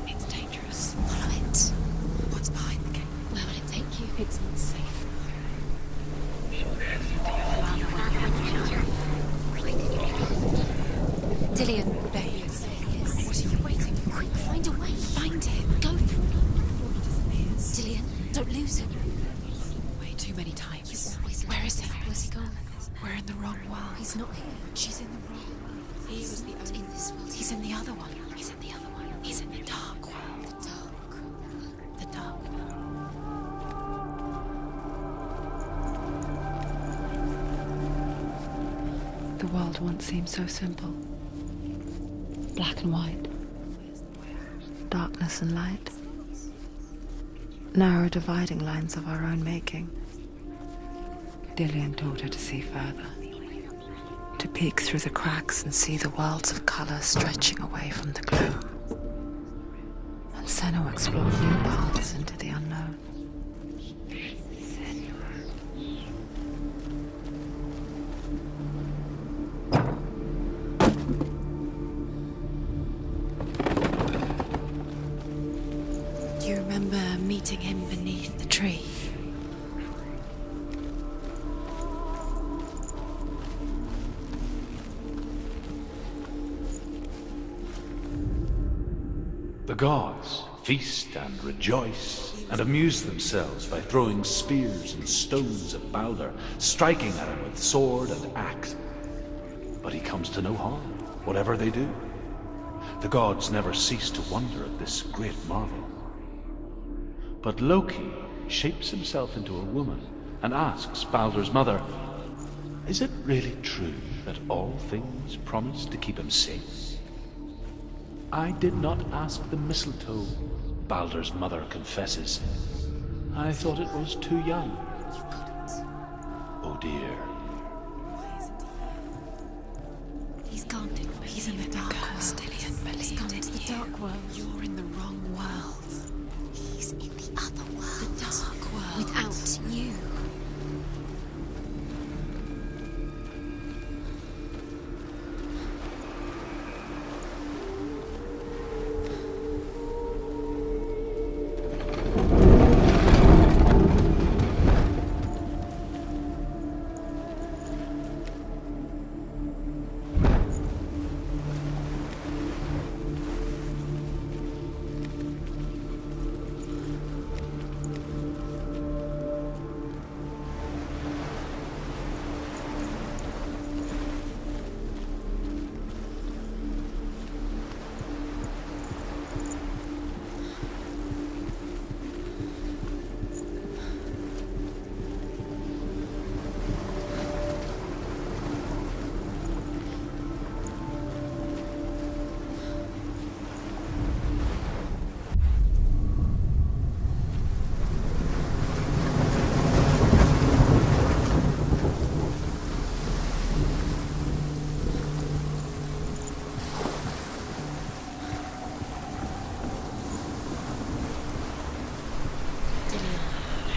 [SPEAKER 3] It's dangerous. Follow it. What's behind the gate? Where will it take you? It's not safe. Dillian, there he is. What are you waiting for? Quick, find a way. Find him. Go. Dillian, don't lose him. Way too many times. Where is he? Where's he gone? We're in the wrong world. He's not here. She's in the wrong. He was the only in this world. He's in the other one. He's in the other one. He's in the dark world. The dark. The dark world.
[SPEAKER 7] The world once seemed so simple. Black and white. Darkness and light. Narrow dividing lines of our own making. Dillian taught her to see further. To peek through the cracks and see the worlds of colour stretching away from the gloom. And Senua explored new paths into the unknown.
[SPEAKER 3] Do you remember meeting him beneath the tree?
[SPEAKER 5] The gods feast and rejoice and amuse themselves by throwing spears and stones at Balder, striking at him with sword and axe. But he comes to no harm, whatever they do. The gods never cease to wonder at this great marvel. But Loki shapes himself into a woman and asks Balder's mother, "Is it really true that all things promise to keep him safe?" "I did not ask the mistletoe," Balder's mother confesses. "I thought it was too young." Oh dear.
[SPEAKER 3] He's gone. He's in the dark world. Dillian, he's gone into the dark world. You're in the wrong world. He's in the other world. The dark world. Without you.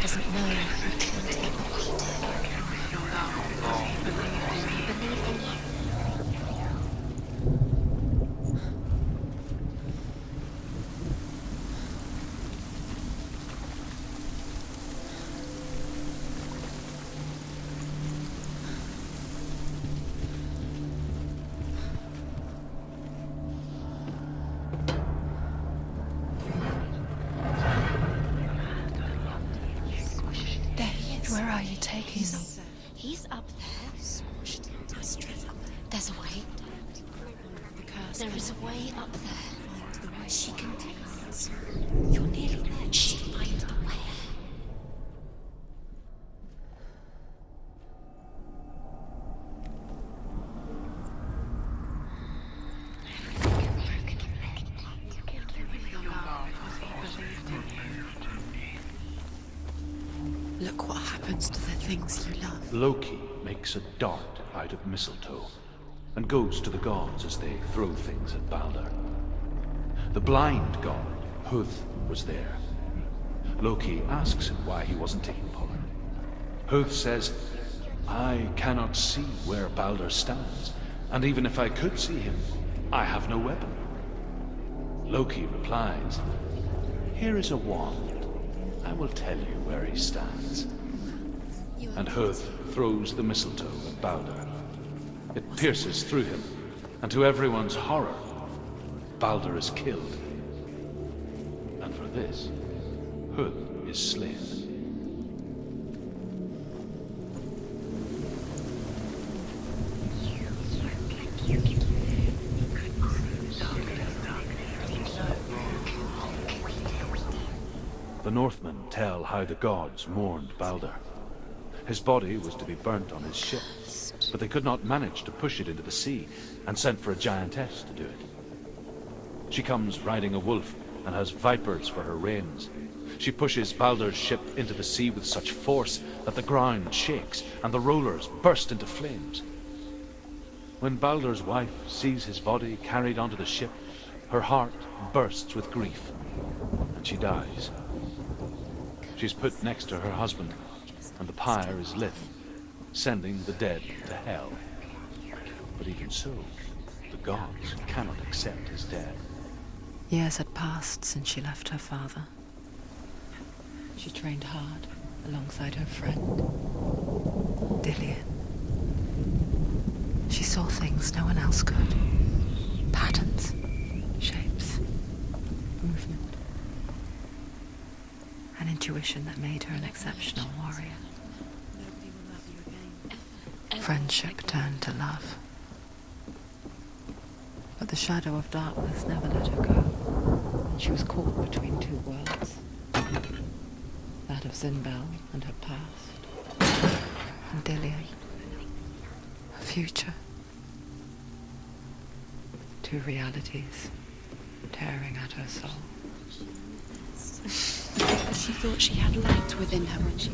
[SPEAKER 3] Doesn't know who killed him, but we do. Believe in you. Where are you taking him? He's up there. There's a way. There is a way up there. She can take us. You're nearly there. She finds the way. Look what happens to the things you love.
[SPEAKER 5] Loki makes a dart out of mistletoe and goes to the gods as they throw things at Balder. The blind god, Huth, was there. Loki asks him why he wasn't taking part. Huth says, "I cannot see where Balder stands, and even if I could see him, I have no weapon." Loki replies, "Here is a wand. I will tell you where he stands." And Huth throws the mistletoe at Balder. It pierces through him, and to everyone's horror, Balder is killed. And for this, Huth is slain. The Northmen tell how the gods mourned Balder. His body was to be burnt on his ship, but they could not manage to push it into the sea, and sent for a giantess to do it. She comes riding a wolf and has vipers for her reins. She pushes Balder's ship into the sea with such force that the ground shakes and the rollers burst into flames. When Balder's wife sees his body carried onto the ship, her heart bursts with grief, and she dies. She's put next to her husband, and the pyre is lit, sending the dead to hell. But even so, the gods cannot accept his death.
[SPEAKER 7] Years had passed since she left her father. She trained hard alongside her friend, Dillian. She saw things no one else could. Patterns, shapes, movement. An intuition that made her an exceptional warrior. Friendship turned to love. But the shadow of darkness never let her go. And she was caught between two worlds. That of Zinbel and her past. And Dillian. Her future. Two realities tearing at her soul.
[SPEAKER 3] She thought she had light within her when she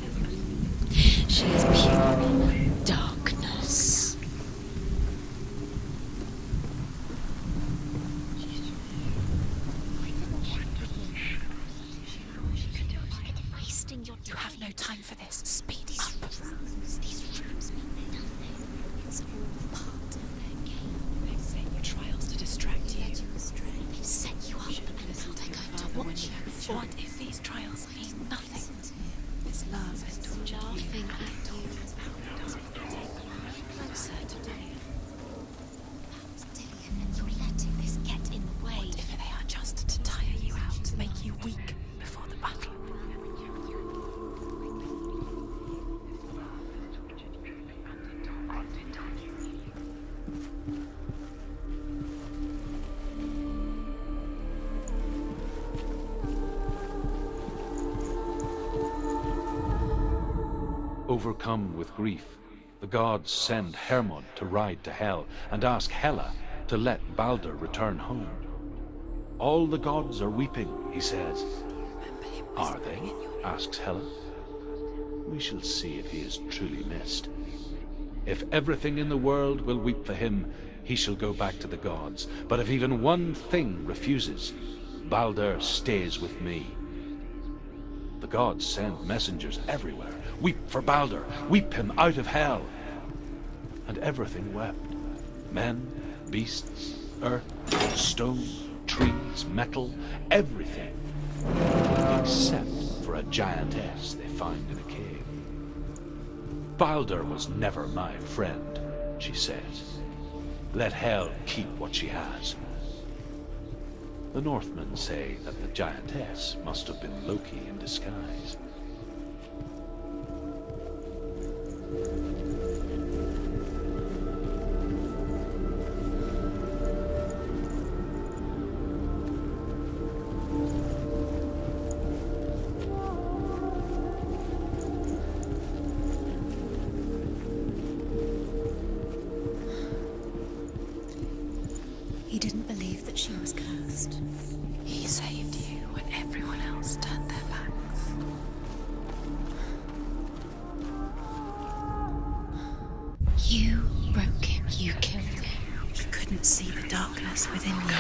[SPEAKER 3] is pure darkness. Wasting your time. You have no time for this. Speed up. These rooms it's all part of their game. They've set you trials to distract you. They've set you up. They're going to watch you. What if these trials mean nothing? This love has tortured you. Laughing at you. Closer to Dillian. You're letting this get in the way. What if they are just to tire you out, to make you weak before the battle?
[SPEAKER 5] Overcome with grief, the gods send Hermod to ride to Hell and ask Hela to let Balder return home. All the gods are weeping, he says. Are they? Asks Hela. We shall see if he is truly missed. If everything in the world will weep for him, he shall go back to the gods. But if even one thing refuses, Balder stays with me. The gods send messengers everywhere. Weep for Balder, weep him out of hell. And everything wept. Men, beasts, earth, stone, trees, metal, everything. Except for a giantess they find in a cave. Balder was never my friend, she says. Let hell keep what she has. The Northmen say that the giantess must have been Loki in disguise.
[SPEAKER 3] He didn't believe that she was cursed. He saved you when everyone else turned their backs. You broke him. You killed him. He couldn't see the darkness within you.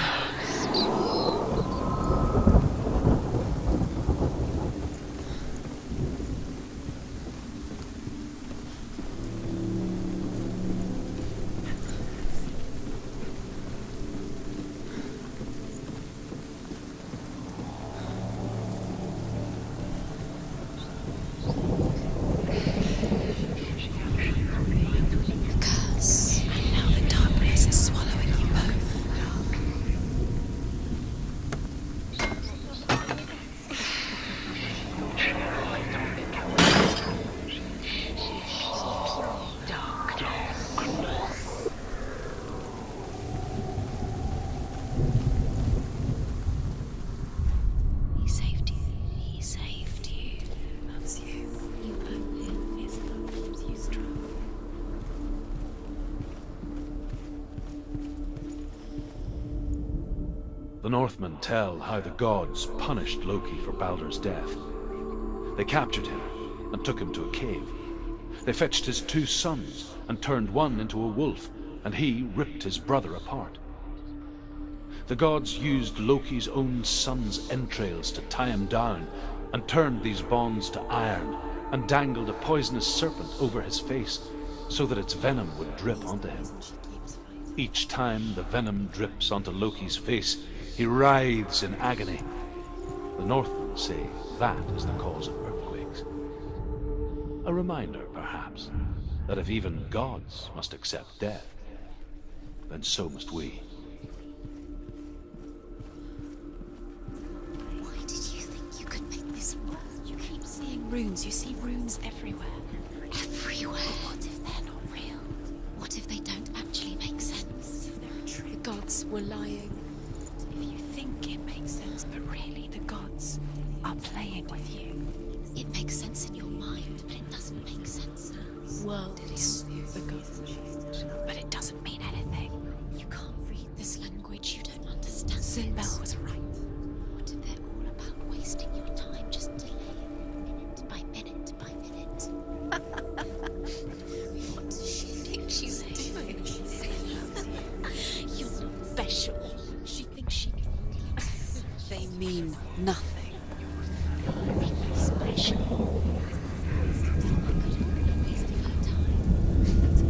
[SPEAKER 5] The Northmen tell how the gods punished Loki for Baldur's death. They captured him and took him to a cave. They fetched his 2 sons and turned one into a wolf, and he ripped his brother apart. The gods used Loki's own son's entrails to tie him down and turned these bonds to iron and dangled a poisonous serpent over his face so that its venom would drip onto him. Each time the venom drips onto Loki's face, he writhes in agony. The Northmen say that is the cause of earthquakes. A reminder, perhaps, that if even gods must accept death, then so must we.
[SPEAKER 3] Why did you think you could make this work? You keep seeing runes. You see runes everywhere. Everywhere? What if they're not real? What if they don't actually make sense? If they're true? The gods were lying. If you think it makes sense, but really the gods are playing with you. It makes sense in your mind, but it doesn't make sense. Worlds, the gods, but it doesn't mean anything. You can't read this language, you don't understand. Sinbel was right. What if they're all about wasting your time, just delaying minute by minute by minute? What does she think she's doing? You're special. She thinks she can. They mean nothing. Special.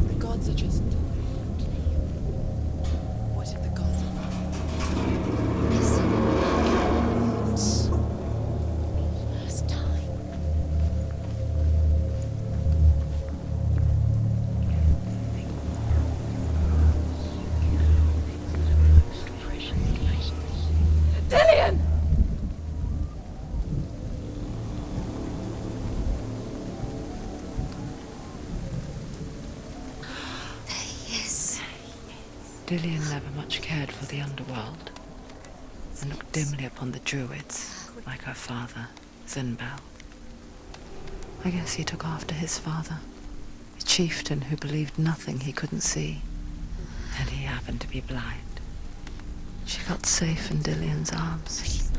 [SPEAKER 3] The gods are just. What if the gods are wrong? Listen. First time. Dillion!
[SPEAKER 7] Dillion never much cared for the underworld, and looked dimly upon the druids, like her father, Sinbel. I guess he took after his father, a chieftain who believed nothing he couldn't see, and he happened to be blind. She felt safe in Dillion's arms,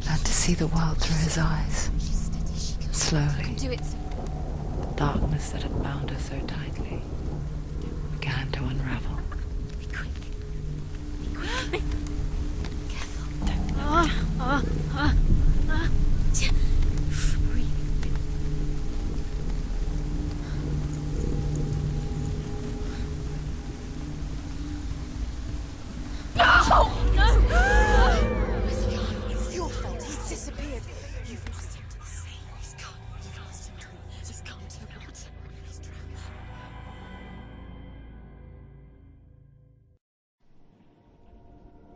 [SPEAKER 7] learned to see the world through his eyes. Slowly, the darkness that had bound her so tightly began to unravel.
[SPEAKER 3] It's your fault. He's disappeared. You've lost him to the sea. He's gone. You've lost him to the... He's gone to the water. He's drowned.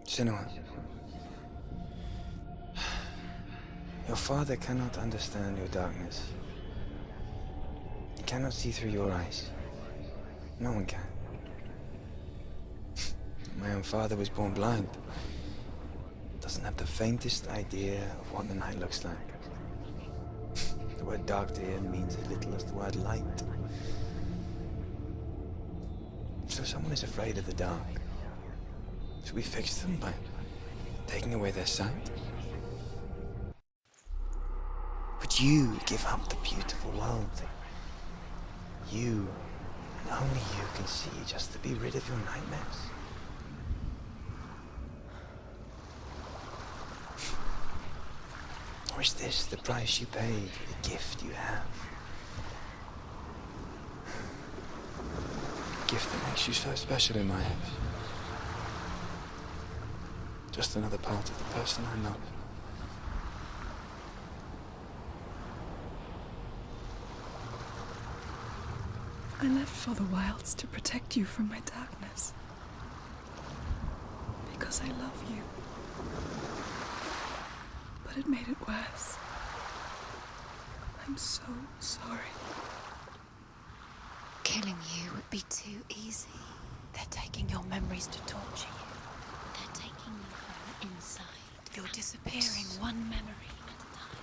[SPEAKER 6] Senua. Your father cannot understand your darkness. He cannot see through your eyes. No one can. My own father was born blind. Doesn't have the faintest idea of what the night looks like. The word dark to him means as little as the word light. So someone is afraid of the dark. Should we fix them by taking away their sight? Would you give up the beautiful world that you, and only you, can see just to be rid of your nightmares? Or is this the price you pay for the gift you have? A gift that makes you so special in my eyes. Just another part of the person I love.
[SPEAKER 12] I left for the wilds to protect you from my darkness. Because I love you. But it made it worse. I'm so sorry.
[SPEAKER 3] Killing you would be too easy. They're taking your memories to torture you. They're taking you from inside. You're disappearing one memory at a time.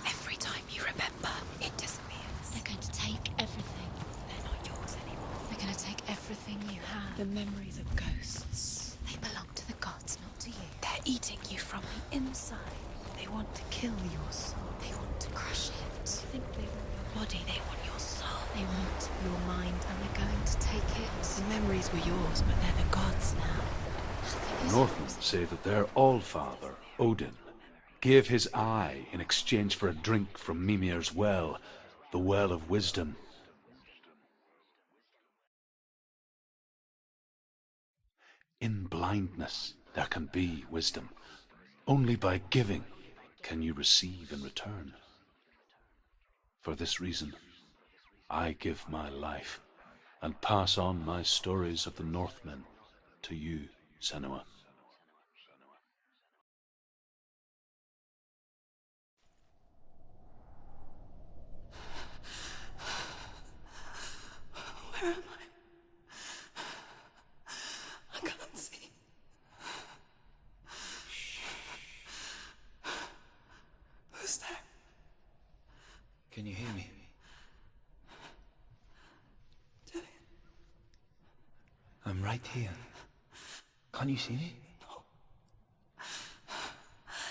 [SPEAKER 3] Every time you remember, it disappears. They're going to take everything. They're not yours anymore. They're going to take everything you have. The memories of ghosts. They belong to the gods, not to you. want to kill your soul. They want to crush it. I think they want your body. They want your soul. They want your mind, and they're going to take it. The memories were yours, but they're the gods now.
[SPEAKER 5] Northmen say that their Allfather, Odin, gave his eye in exchange for a drink from Mimir's well, the Well of Wisdom. In blindness there can be wisdom. Only by giving can you receive in return. For this reason, I give my life and pass on my stories of the Northmen to you, Senua.
[SPEAKER 12] Where am I? I can't see. Who's there?
[SPEAKER 6] Can you hear me?
[SPEAKER 12] Dillian.
[SPEAKER 6] I'm right here. Can't you see me?
[SPEAKER 12] No.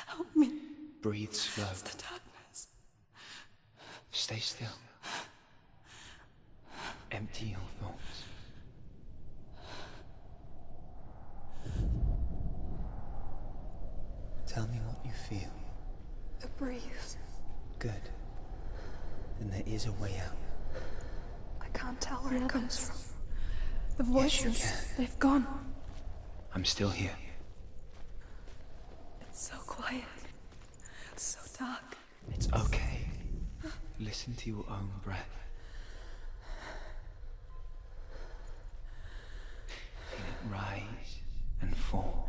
[SPEAKER 12] Help me.
[SPEAKER 6] Breathe slow.
[SPEAKER 12] It's the darkness.
[SPEAKER 6] Stay still. Empty your thoughts. Tell me what you feel.
[SPEAKER 12] A breeze.
[SPEAKER 6] Good. Then there is a way out.
[SPEAKER 12] I can't tell where
[SPEAKER 3] The
[SPEAKER 12] it comes
[SPEAKER 3] others.
[SPEAKER 12] from. The voices,
[SPEAKER 6] Yes, you can.
[SPEAKER 12] they've gone.
[SPEAKER 6] I'm still here.
[SPEAKER 12] It's so quiet. So dark.
[SPEAKER 6] It's okay. Listen to your own breath. Feel it rise and fall.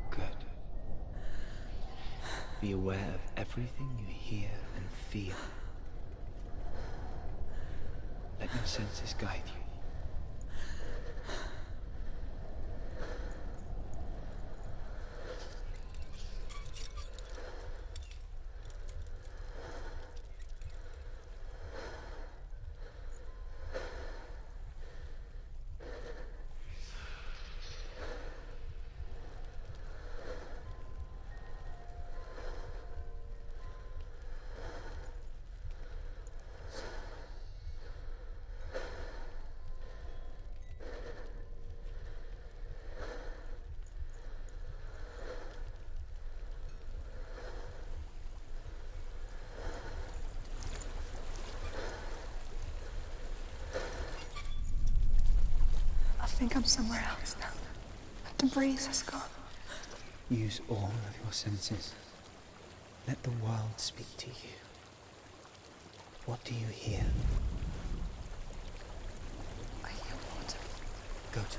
[SPEAKER 6] Good. Be aware of everything you hear and feel. Let your senses guide you.
[SPEAKER 12] I think I'm somewhere else now. The breeze has gone.
[SPEAKER 6] Use all of your senses. Let the world speak to you. What do you hear?
[SPEAKER 12] I hear water.
[SPEAKER 6] Good.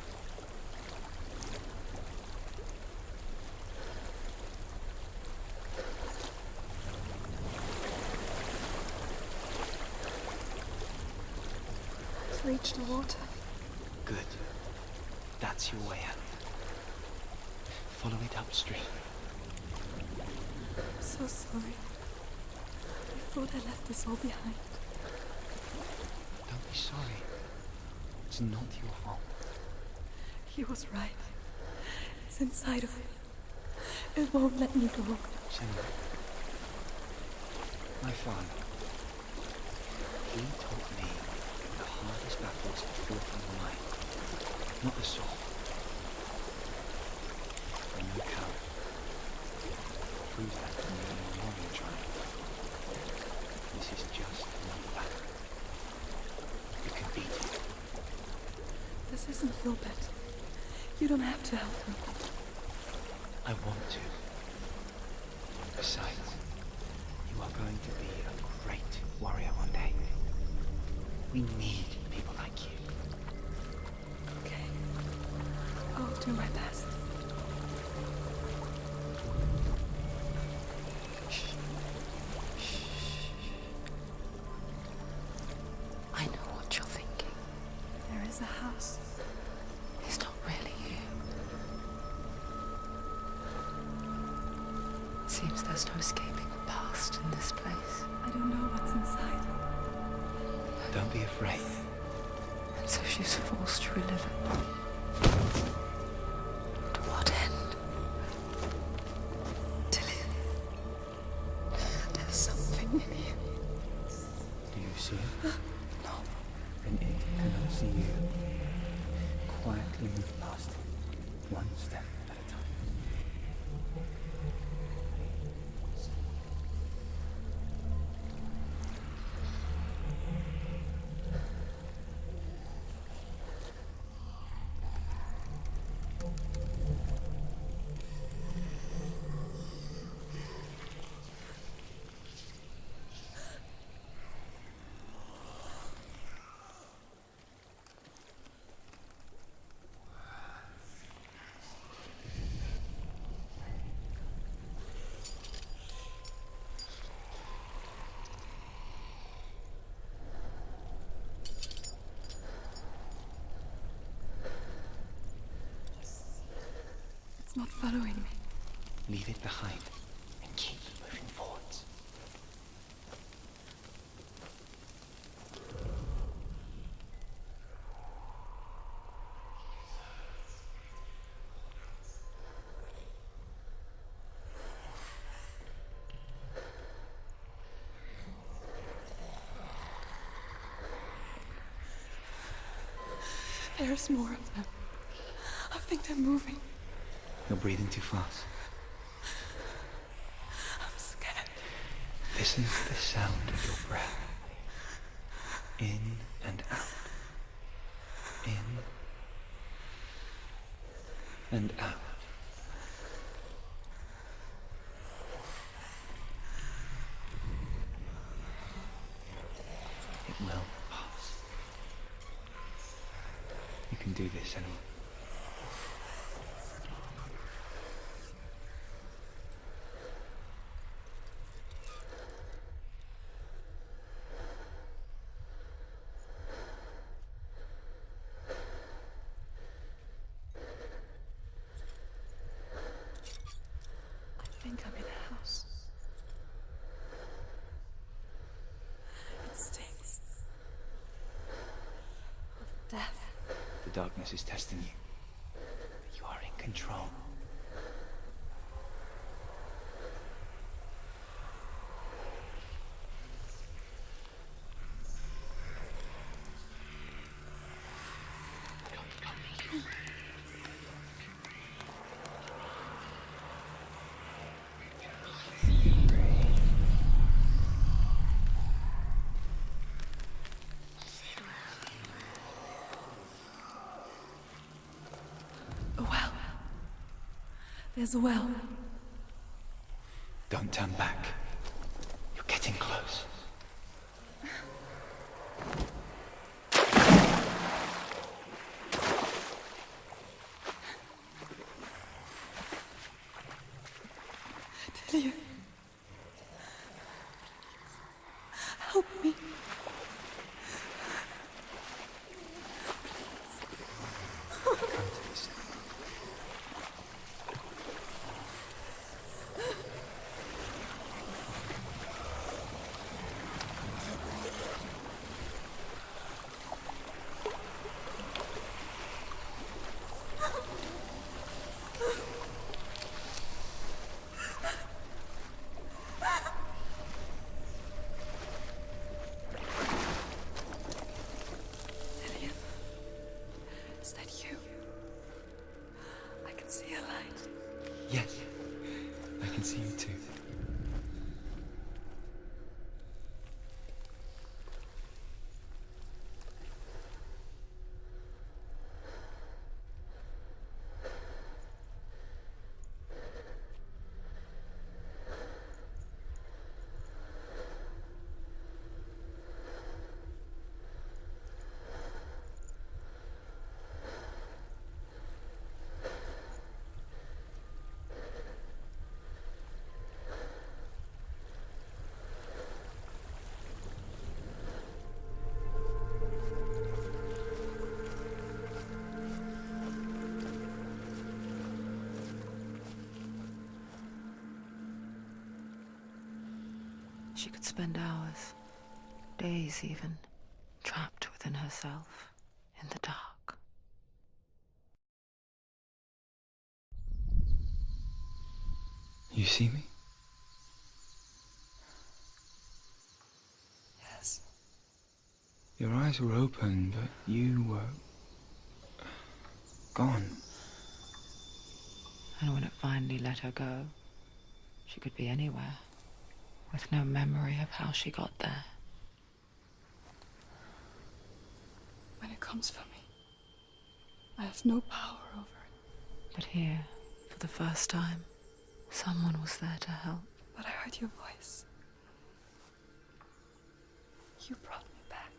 [SPEAKER 12] I've reached the water.
[SPEAKER 6] Good. That's your way out. Follow it upstream.
[SPEAKER 12] I'm so sorry. I thought I left this all behind.
[SPEAKER 6] Don't be sorry. It's not your fault.
[SPEAKER 12] He was right. It's inside of me. It won't let me go.
[SPEAKER 6] Senua. My father. He taught me the hardest battles are fought in the mind, not the soul. I'm no coward. Prove that to me in your warrior trial. This is just another battle. You can beat it.
[SPEAKER 12] This isn't Hellblade. You don't have to help me.
[SPEAKER 6] I want to. Besides, you are going to be a great warrior one day. We need people like you.
[SPEAKER 12] Okay. I'll do my best.
[SPEAKER 7] I know what you're thinking.
[SPEAKER 12] There is a house.
[SPEAKER 7] It's not really here. Seems there's no escaping the past in this place.
[SPEAKER 12] I don't know what's inside.
[SPEAKER 6] Don't be afraid.
[SPEAKER 7] And so she's forced to relive it. To what end?
[SPEAKER 12] Till it not following me.
[SPEAKER 6] Leave it behind and keep moving forwards.
[SPEAKER 12] There's more of them. I think they're moving.
[SPEAKER 6] You're breathing too fast.
[SPEAKER 12] I'm scared.
[SPEAKER 6] Listen to the sound of your breath. In and out. In and out. It will pass. You can do this, Senua.
[SPEAKER 12] I think I'm in a house. It stinks of death.
[SPEAKER 6] The darkness is testing you. But you are in control.
[SPEAKER 12] A well. There's a well.
[SPEAKER 6] Don't turn back. You're getting close.
[SPEAKER 12] Delia. Help me.
[SPEAKER 6] Come to this.
[SPEAKER 12] Delia. Is that you? I can see a light.
[SPEAKER 6] Yes, I can see you too.
[SPEAKER 7] She could spend hours, days even, trapped within herself, in the dark.
[SPEAKER 6] You see me?
[SPEAKER 12] Yes.
[SPEAKER 6] Your eyes were open, but you were gone.
[SPEAKER 7] And when it finally let her go, she could be anywhere, with no memory of how she got there.
[SPEAKER 12] When it comes for me, I have no power over it.
[SPEAKER 7] But here, for the first time, someone was there to help.
[SPEAKER 12] But I heard your voice. You brought me back.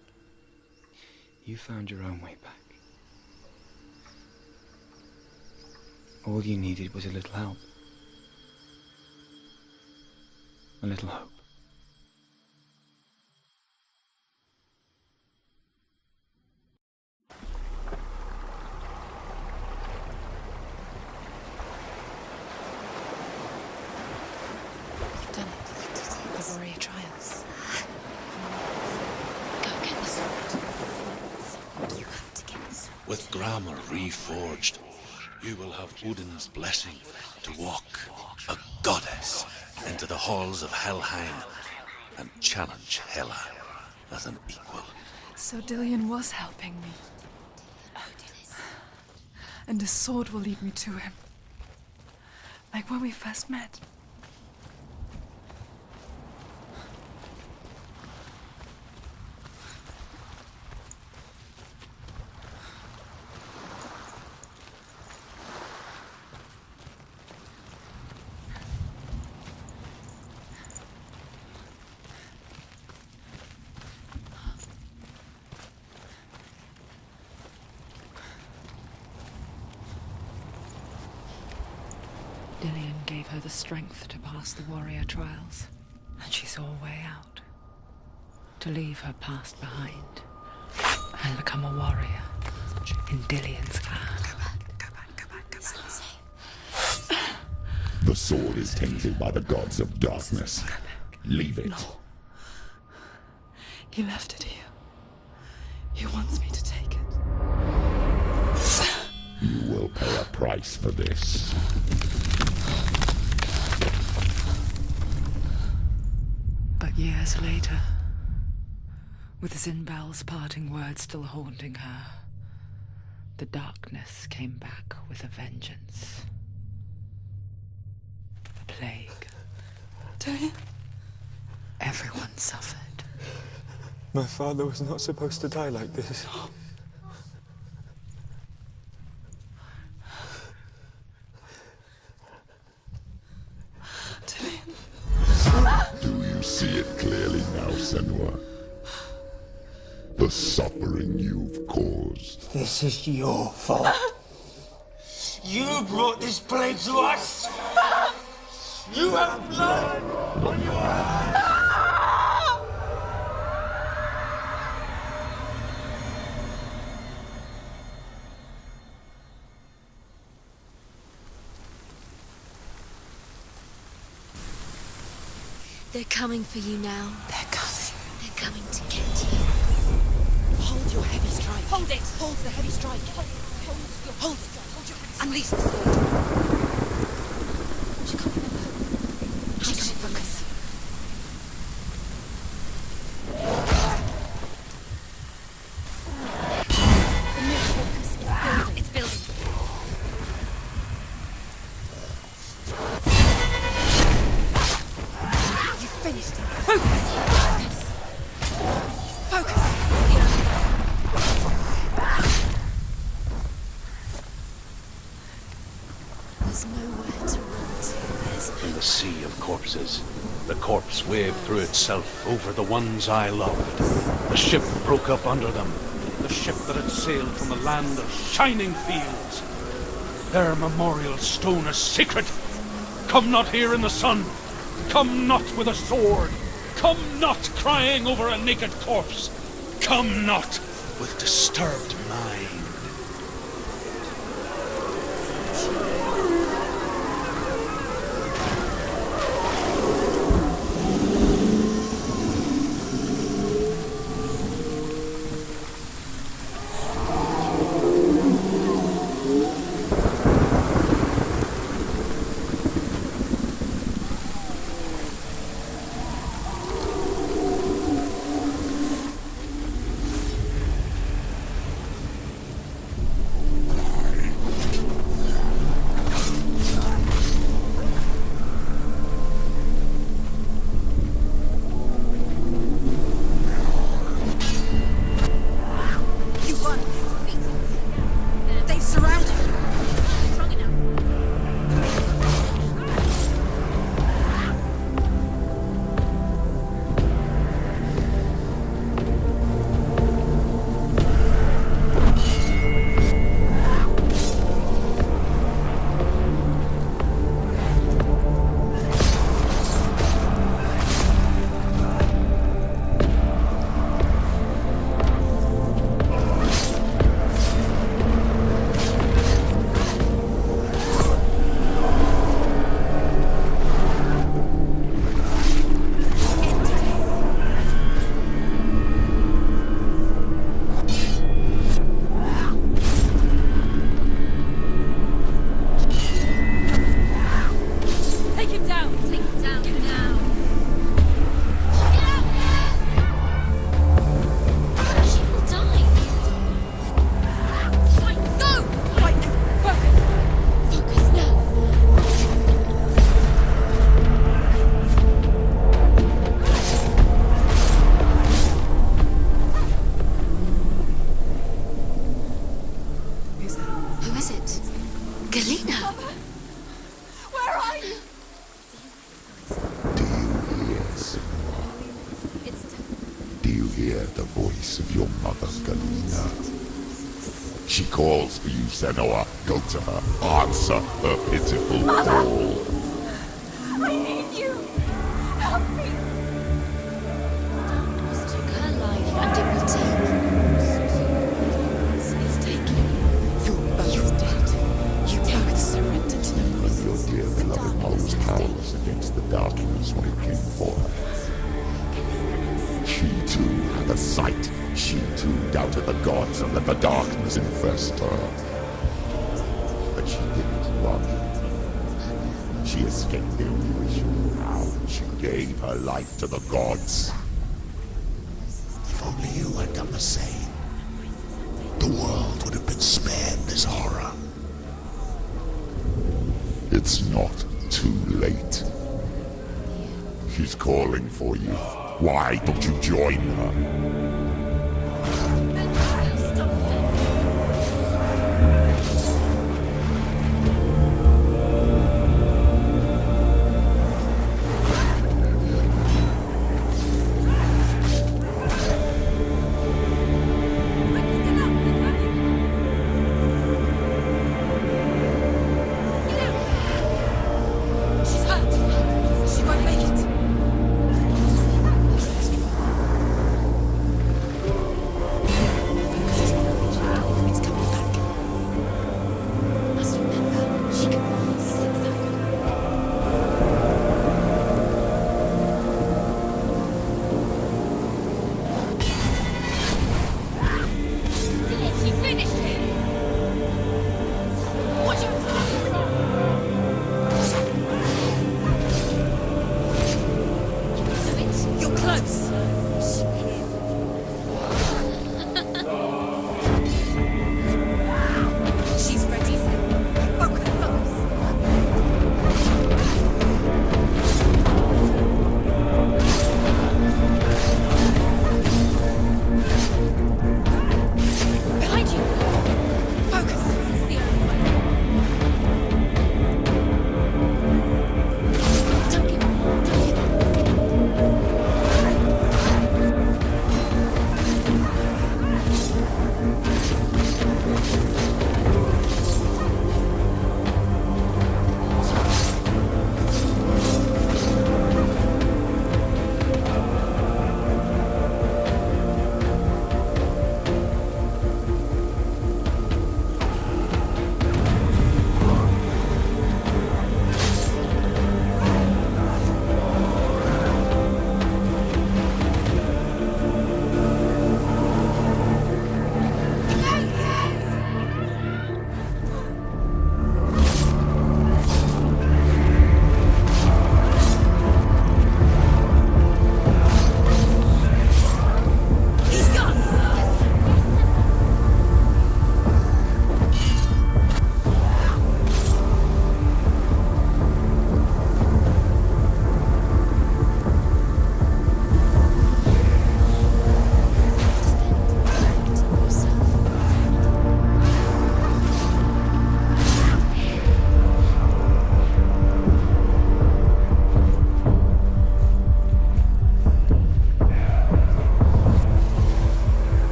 [SPEAKER 6] You found your own way back. All you needed was a little help. A little hope.
[SPEAKER 7] the warrior trials.
[SPEAKER 11] Go get the sword. You have to get the sword.
[SPEAKER 8] With grammar reforged, you will have Odin's blessing to walk, a goddess, into the halls of Helheim and challenge Hela as an equal.
[SPEAKER 12] So Dillion was helping me. And the sword will lead me to him. Like when we first met.
[SPEAKER 7] Dillion gave her the strength to pass the warrior trials, and she saw a way out. To leave her past behind and become a warrior in Dillion's clan.
[SPEAKER 11] It's not safe.
[SPEAKER 2] The sword is tainted by the gods of darkness. Leave it.
[SPEAKER 12] No. He left it here. He wants me to take it.
[SPEAKER 2] You will pay a price for this.
[SPEAKER 7] But years later, with Zinbal's parting words still haunting her, the darkness came back with a vengeance. The plague.
[SPEAKER 12] Dillion?
[SPEAKER 7] Everyone suffered.
[SPEAKER 6] My father was not supposed to die like this.
[SPEAKER 2] Do you see it clearly now, Senua? The suffering you've caused.
[SPEAKER 4] This is your fault. You brought this plague to us. You have blood on your hands.
[SPEAKER 11] They're coming for you now.
[SPEAKER 7] They're coming.
[SPEAKER 11] They're coming to get you.
[SPEAKER 7] Hold your heavy strike.
[SPEAKER 11] Hold it!
[SPEAKER 7] Hold the heavy strike. Hold it.
[SPEAKER 11] Hold your
[SPEAKER 7] Unleash the sword.
[SPEAKER 11] She can't remember.
[SPEAKER 7] She can't focus.
[SPEAKER 11] The mirror focus is building. It's building. You finished it. Focus! Focus! There's nowhere to run to.
[SPEAKER 5] In the sea of corpses, the corpse waved through itself over the ones I loved. The ship broke up under them, the ship that had sailed from a land of shining fields. Their memorial stone is sacred. Come not here in the sun. Come not with a sword. Come not crying over a naked corpse. Come not with disturbed mind.
[SPEAKER 3] Take it down now. Get out there! She will die. Fight, go! Fight, focus. Focus now. Who is it? Galena! Where are you?
[SPEAKER 2] Do you hear, Senua? Do you hear the voice of your mother, Galena? She calls for you, Senua. Go to her. Answer her pitiful call.
[SPEAKER 3] I need you! Help me! Darkness took her life and it will take yours. It's taken. You're both dead. You both surrendered to the voices.
[SPEAKER 2] Your dear beloved mother was powerless against the darkness when it came for her. She too had a sight. She too doubted the gods and let the darkness infest her. But she didn't run. She escaped the illusion now. She gave her life to the gods. If only you had done the same, the world would have been spared this horror. It's not too late. She's calling for you. Why don't you join her?
[SPEAKER 3] She's hurt. She won't make it.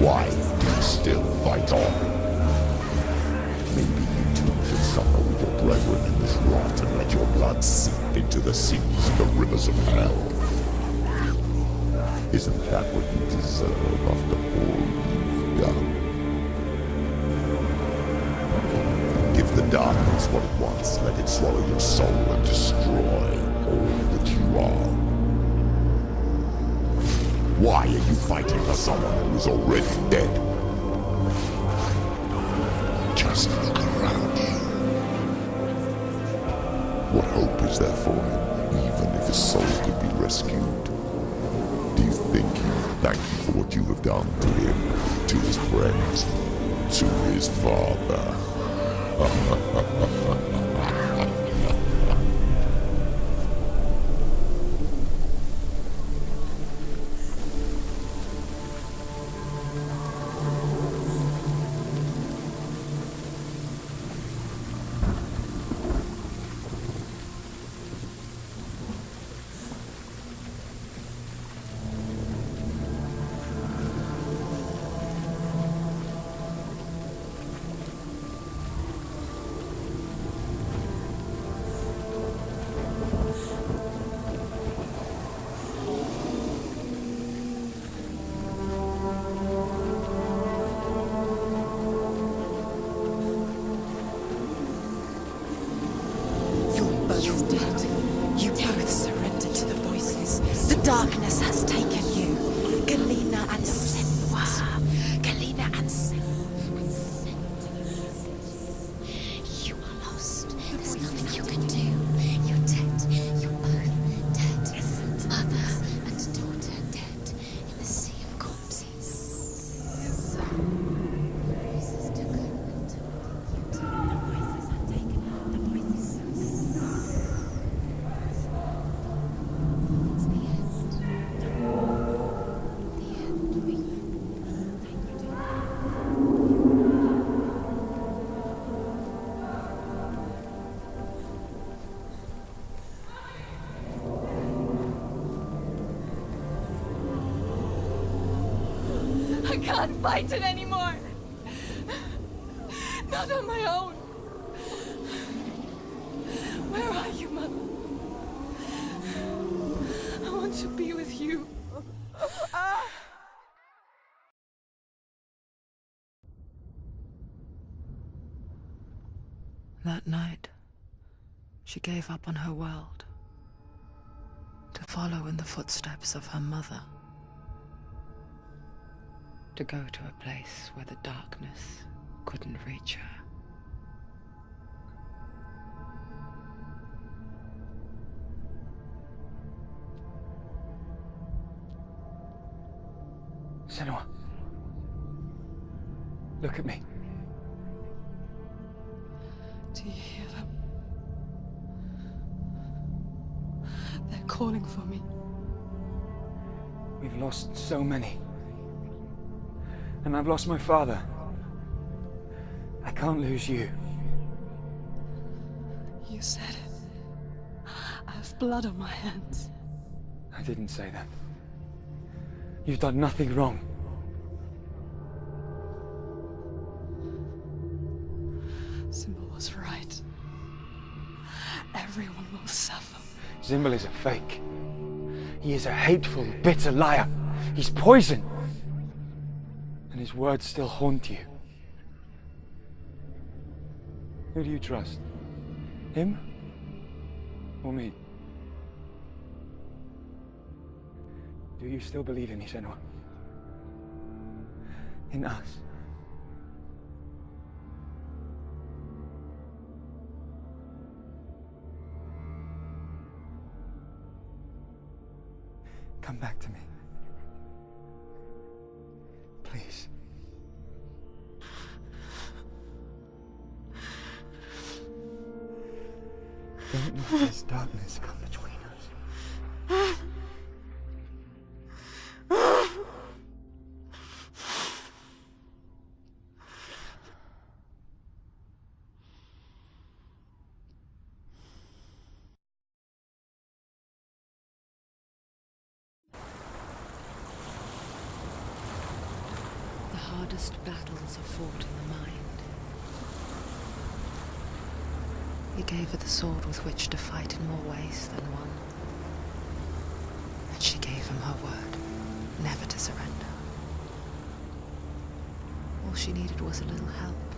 [SPEAKER 2] Why do you still fight on? Maybe you too should suffer with your brethren in this rot and let your blood seep into the seas and the rivers of hell. Isn't that what you deserve after all you've done? Give the darkness what it wants, let it swallow your soul and destroy all that you are. Why are you fighting for someone who is already dead? Just look around you. What hope is there for him, even if his soul could be rescued? Do you think he will thank you for what you have done to him, to his friends, to his father?
[SPEAKER 3] Darkness has taken you. Galena and Senua. Galena and Senua. You are lost. There's nothing you can do. You're dead. You're both dead. Mother and daughter dead in the sea of corpses.
[SPEAKER 12] I can't fight it anymore. Not on my own. Where are you, Mother? I want to be with you.
[SPEAKER 7] That night, she gave up on her world to follow in the footsteps of her mother. To go to a place where the darkness couldn't reach her.
[SPEAKER 6] Senua. Look at me.
[SPEAKER 12] Do you hear them? They're calling for me.
[SPEAKER 6] We've lost so many. And I've lost my father. I can't lose you.
[SPEAKER 12] You said it. I have blood on my hands.
[SPEAKER 6] I didn't say that. You've done nothing wrong.
[SPEAKER 12] Symbol was right. Everyone will suffer.
[SPEAKER 6] Zimbel is a fake. He is a hateful, bitter liar. He's poison. And his words still haunt you. Who do you trust? Him? Or me? Do you still believe in me, Senua? In us? Come back to me. Please. Don't let this darkness come between us.
[SPEAKER 7] The
[SPEAKER 1] hardest battles are fought in the mind.
[SPEAKER 7] He gave her the sword with which to fight in more ways than one. And she gave him her word, never to surrender. All she needed was a little help.